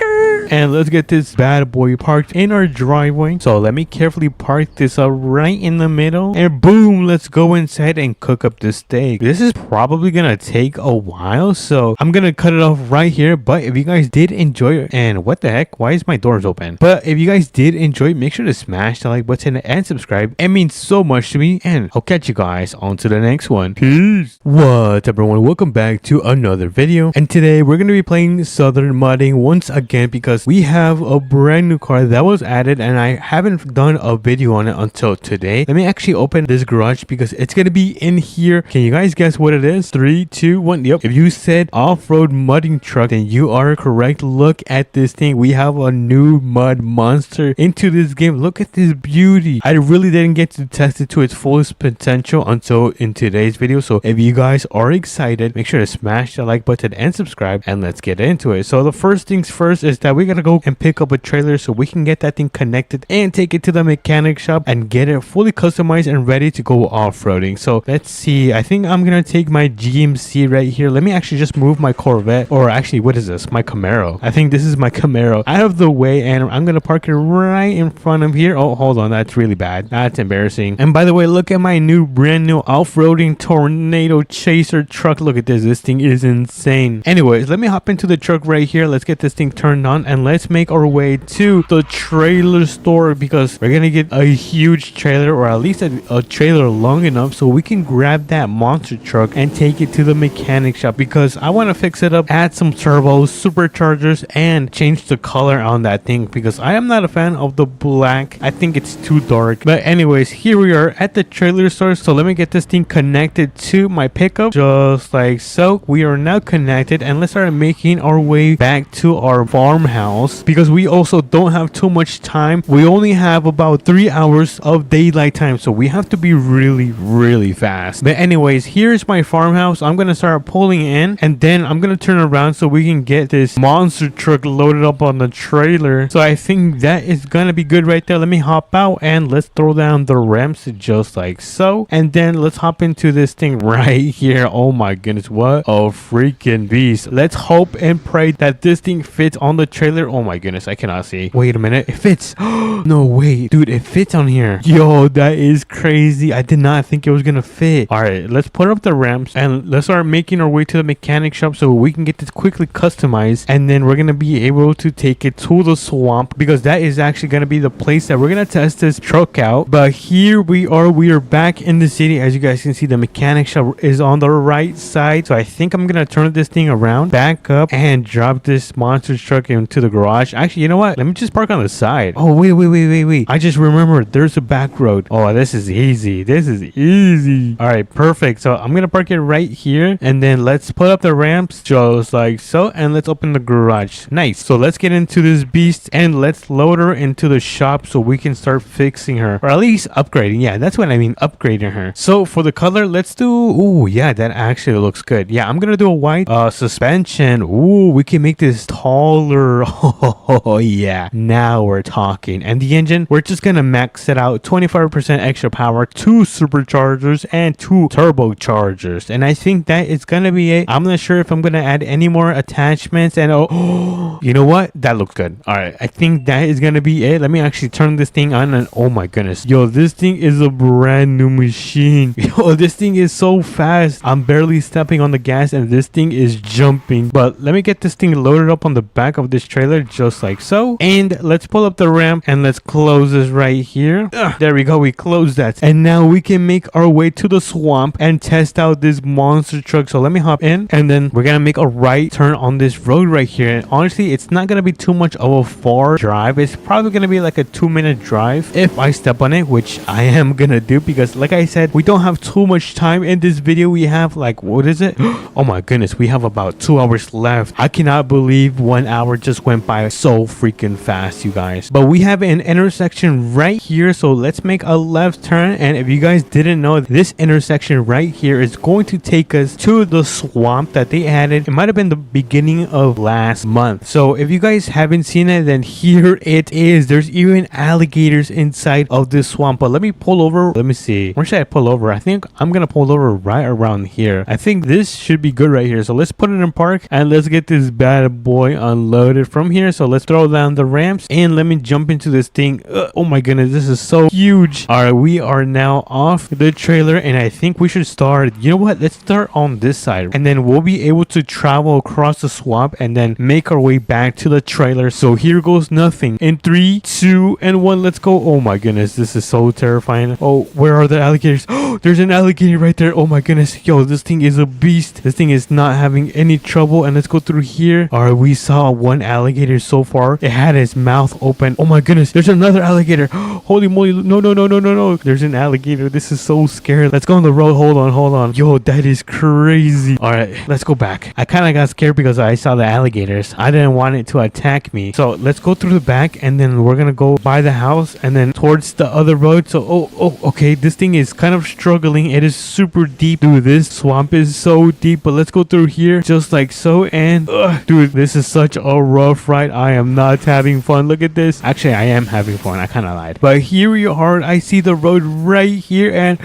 and let's get this bad boy parked in our driveway. So let me carefully park this up right in the middle, and boom, let's go inside and cook up the steak. This is probably gonna take a while, so I'm gonna cut it off right here. But if you guys did enjoy it, and what the heck, why is my doors open? But if you guys did enjoy it, make sure to smash the like button and subscribe. It means so much to me, and I'll catch you guys on to the next one. Peace. What's up, everyone? Welcome back to another video, and today we're gonna be playing Southern Modding once again because we have a brand new car that was added and I haven't done a video on it until today. Let me actually open this garage because it's gonna be in here. Can you guys guess what it is? 3, 2, 1. Yep, if you said off-road mudding truck, then you are correct. Look at this thing. We have a new mud monster into this game. Look at this beauty. I really didn't get to test it to its fullest potential until in today's video. So if you guys are excited, make sure to smash the like button and subscribe, and let's get into it. So the first things first is that we gotta go and pick up a trailer so we can get that thing connected and take it to the mechanic shop and get it fully customized and ready to go off-roading. So let's see, I think I'm gonna take my GMC right here. Let me actually just move my Corvette, or actually, what is this? My Camaro. I think this is my Camaro out of the way, and I'm gonna park it right in front of here. Oh, hold on, that's really bad. That's embarrassing. And by the way, look at my brand new off-roading tornado chaser truck. Look at this. This thing is insane. Anyways, let me hop into the truck right here. Let's get this thing turned on and let's make our way to the trailer store because we're gonna get a huge trailer, or at least a trailer long enough so we can grab that monster truck and take it to the mechanic shop because I want to fix it up, add some turbos, superchargers, and change the color on that thing because I am not a fan of the black. I think it's too dark. But anyways, here we are at the trailer store. So let me get this thing connected to my pickup just like so. We are now connected, and let's start making our way back to our farmhouse because we also don't have too much time. We only have about 3 hours of daylight time, so we have to be really fast. But anyways, here's my farmhouse. I'm gonna start pulling in, and then I'm gonna turn around so we can get this monster truck loaded up on the trailer. So I think that is gonna be good right there. Let me hop out and let's throw down the ramps just like so, and then let's hop into this thing right here. Oh my goodness, what a freaking beast. Let's hope and pray that this thing fits on the trailer. Oh my goodness, I cannot see. Wait a minute, it fits. No way, dude, it fits on here. Yo, that is crazy. I did not think it was gonna fit. All right, let's put up the ramps and let's start making our way to the mechanic shop so we can get this quickly customized, and then we're gonna be able to take it to the swamp because that is actually gonna be the place that we're gonna test this truck out. But here we are back in the city. As you guys can see, the mechanic shop is on the right side, so I think I'm gonna turn this thing around, back up, and drop this monster truck into the garage. Actually, you know what? Let me just park on the side. Oh, wait. I just remembered there's a back road. Oh, this is easy. This is easy. All right, perfect. So I'm going to park it right here. And then let's put up the ramps just like so. And let's open the garage. Nice. So let's get into this beast and let's load her into the shop so we can start fixing her. Or at least upgrading. Yeah, that's what I mean. Upgrading her. So for the color, let's do... Oh, yeah, that actually looks good. Yeah, I'm going to do a white suspension. Ooh, we can make this taller. Oh, yeah. Now we're talking. And the engine, we're just going to max it out. 25% extra power, 2 superchargers, and 2 turbochargers. And I think that is going to be it. I'm not sure if I'm going to add any more attachments. And oh, you know what? That looks good. All right. I think that is going to be it. Let me actually turn this thing on. And oh my goodness. Yo, this thing is a brand new machine. Yo, this thing is so fast. I'm barely stepping on the gas and this thing is jumping. But let me get this thing loaded up on the back of this trailer just like so. And let's pull up the ramp and let's close this right here. There we go. We closed that. And now we can make our way to the swamp and test out this monster truck. So let me hop in and then we're going to make a right turn on this road right here. And honestly, it's not going to be too much of a far drive. It's probably going to be like a 2-minute drive if I step on it, which I am going to do because like I said, we don't have too much time in this video. We have like, what is it? Oh my goodness. We have about 2 hours left. I cannot believe 1 hour just went by so freaking fast, you guys. But we have an intersection right here. So let's make a left turn. And if you guys didn't know, this intersection right here is going to take us to the swamp that they added. It might have been the beginning of last month. So if you guys haven't seen it, then here it is. There's even alligators inside of this swamp. But let me pull over. Let me see. Where should I pull over? I think I'm going to pull over right around here. I think this should be good right here. So let's put it in park and let's get this bad boy unloaded from here. So let's throw down the ramps and let me jump into this thing. Oh my goodness, this is so huge. All right, we are now off the trailer and I think we should start. You know what? Let's start on this side and then we'll be able to travel across the swamp and then make our way back to the trailer. So here goes nothing. In 3, 2, and 1, let's go. Oh my goodness, this is so terrifying. Oh, where are the alligators? Oh, there's an alligator right there. Oh my goodness. Yo, this thing is a beast. This thing is not having any trouble. And let's go through here. All right, we saw one alligator so far. It had its mouth open. Oh my goodness, there's another alligator. Holy moly. No. There's an alligator. This is so scary. Let's go on the road. Hold on. Yo, that is crazy. All right, let's go back. I kind of got scared because I saw the alligators. I didn't want it to attack me. So let's go through the back and then we're gonna go by the house and then towards the other road. So okay, this thing is kind of struggling. It is super deep. Dude, this swamp is so deep. But let's go through here just like so. And dude, this is such a rough ride. I am not having fun. Look at this. Actually, I am having fun. I kind of lied. But here we are. I see the road right here and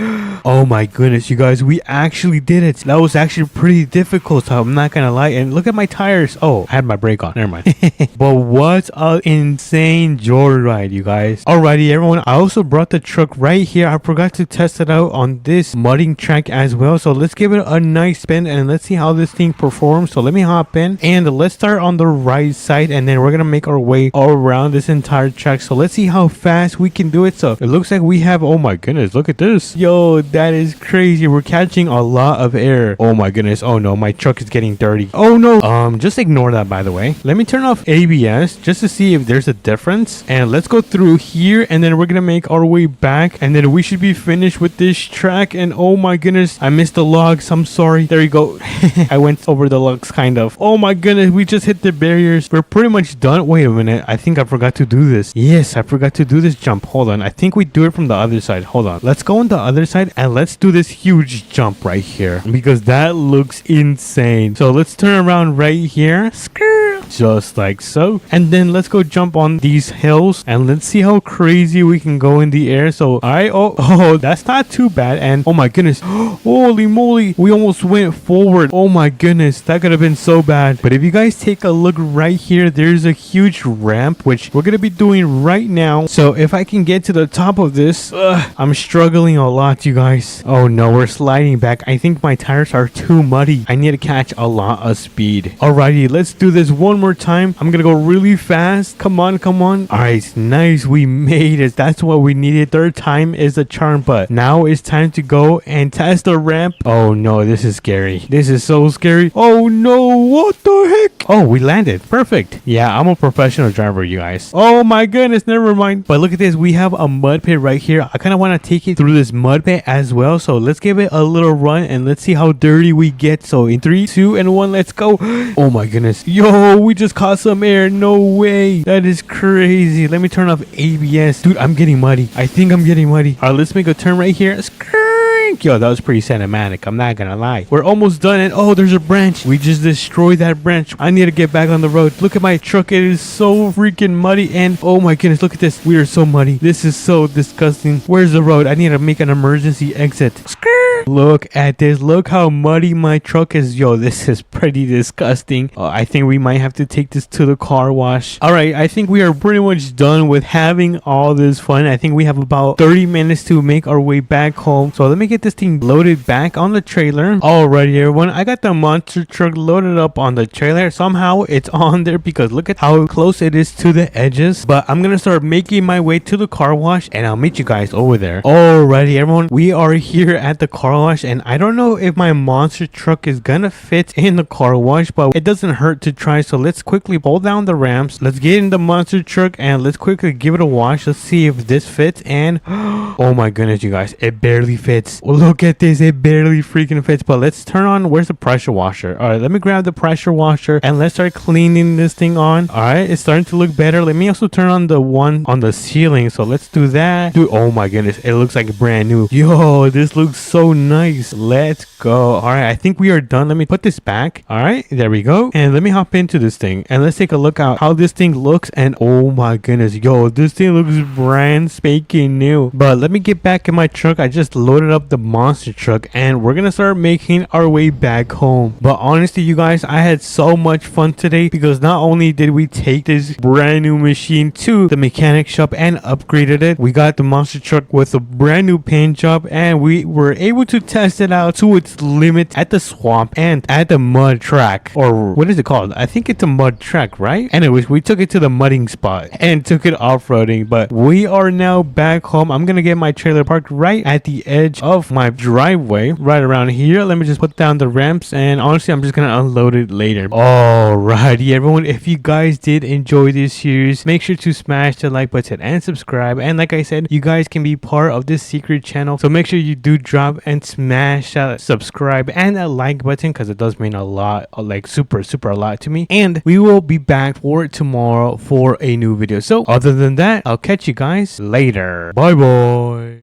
oh my goodness, you guys, we actually did it. That was actually pretty difficult, so I'm not gonna lie. And look at my tires. Oh, I had my brake on. Never mind. But what an insane joyride, you guys. Alrighty, everyone. I also brought the truck right here. I forgot to test it out on this mudding track as well. So let's give it a nice spin and let's see how this thing performs. So let me hop in and let's start on the right side and then we're gonna make our way all around this entire track. So let's see how fast we can do it. So it looks like we have, oh my goodness, look at this. Yo, that is crazy. We're catching a lot of air. Oh my goodness. Oh no, my truck is getting dirty. Oh no. Just ignore that, by the way. Let me turn off ABS just to see if there's a difference. And let's go through here and then we're gonna make our way back and then we should be finished with this track. And oh my goodness, I missed the logs. I'm sorry. There you go. I went over the logs kind of. Oh my goodness, we just hit the barriers. We're pretty much done. Wait a minute. I think I forgot to do this. Yes, I forgot to do this jump. Hold on. I think we do it from the other side. Hold on. Let's go on the other side and let's do this huge jump right here because that looks insane. So let's turn around right here. Just like so. And then let's go jump on these hills and let's see how crazy we can go in the air. So alright. Oh, that's not too bad. And oh my goodness, holy moly, we almost went forward. Oh my goodness, that could have been so bad. But if you guys take a look right here, there's a huge ramp which we're gonna be doing right now. So if I can get to the top of this, I'm struggling a lot, you guys. Oh no, we're sliding back. I think my tires are too muddy. I need to catch a lot of speed. Alrighty, let's do this one one more time. I'm gonna go really fast. Come on, come on. All right, nice. We made it. That's what we needed. Third time is a charm, but now it's time to go and test the ramp. Oh no, this is scary. This is so scary. Oh no, what the heck? Oh, we landed. Perfect. Yeah, I'm a professional driver, you guys. Oh my goodness, never mind. But look at this. We have a mud pit right here. I kind of want to take it through this mud pit as well. So let's give it a little run and let's see how dirty we get. So in 3, 2, and 1, let's go. Oh my goodness. Yo, we just caught some air. No way. That is crazy. Let me turn off ABS. Dude, I'm getting muddy. I think I'm getting muddy. All right, let's make a turn right here. Yo, that was pretty cinematic. I'm not gonna lie. We're almost done, and oh, there's a branch. We just destroyed that branch. I need to get back on the road. Look at my truck. It is so freaking muddy, and oh my goodness, look at this. We are so muddy. This is so disgusting. Where's the road? I need to make an emergency exit. Look at this. Look how muddy my truck is. Yo, this is pretty disgusting. I think we might have to take this to the car wash. All right, I think we are pretty much done with having all this fun. I think we have about 30 minutes to make our way back home. So let me get this thing loaded back on the trailer. Alrighty, everyone. I got the monster truck loaded up on the trailer. Somehow it's on there because look at how close it is to the edges. But I'm gonna start making my way to the car wash and I'll meet you guys over there. Alrighty, everyone. We are here at the car wash and I don't know if my monster truck is gonna fit in the car wash, but it doesn't hurt to try. So let's quickly pull down the ramps. Let's get in the monster truck and let's quickly give it a wash. Let's see if this fits. And oh my goodness, you guys, it barely fits. Look at this, it barely freaking fits. But let's turn on, where's the pressure washer? All right, let me grab the pressure washer and let's start cleaning this thing on. All right, it's starting to look better. Let me also turn on the one on the ceiling. So let's do that. Dude, oh my goodness, it looks like brand new. Yo, this looks so nice. Let's go. All right, I think we are done. Let me put this back. All right, there we go. And let me hop into this thing and let's take a look at how this thing looks. And oh my goodness, yo, this thing looks brand spanking new. But let me get back in my truck. I just loaded up the monster truck and we're gonna start making our way back home. But honestly, you guys, I had so much fun today because not only did we take this brand new machine to the mechanic shop and upgraded it, we got the monster truck with a brand new paint job and we were able to test it out to its limit at the swamp and at the mud track, or what is it called? I think it's a mud track, right? Anyways, we took it to the mudding spot and took it off-roading. But we are now back home. I'm gonna get my trailer parked right at the edge of my driveway, right around here. Let me just put down the ramps and honestly, I'm just gonna unload it later. Alrighty, everyone, if you guys did enjoy this series, make sure to smash the like button and subscribe. And like I said, you guys can be part of this secret channel, so make sure you do drop and smash that subscribe and that like button because it does mean a lot, like super a lot to me. And we will be back for tomorrow for a new video. So other than that, I'll catch you guys later. Bye bye.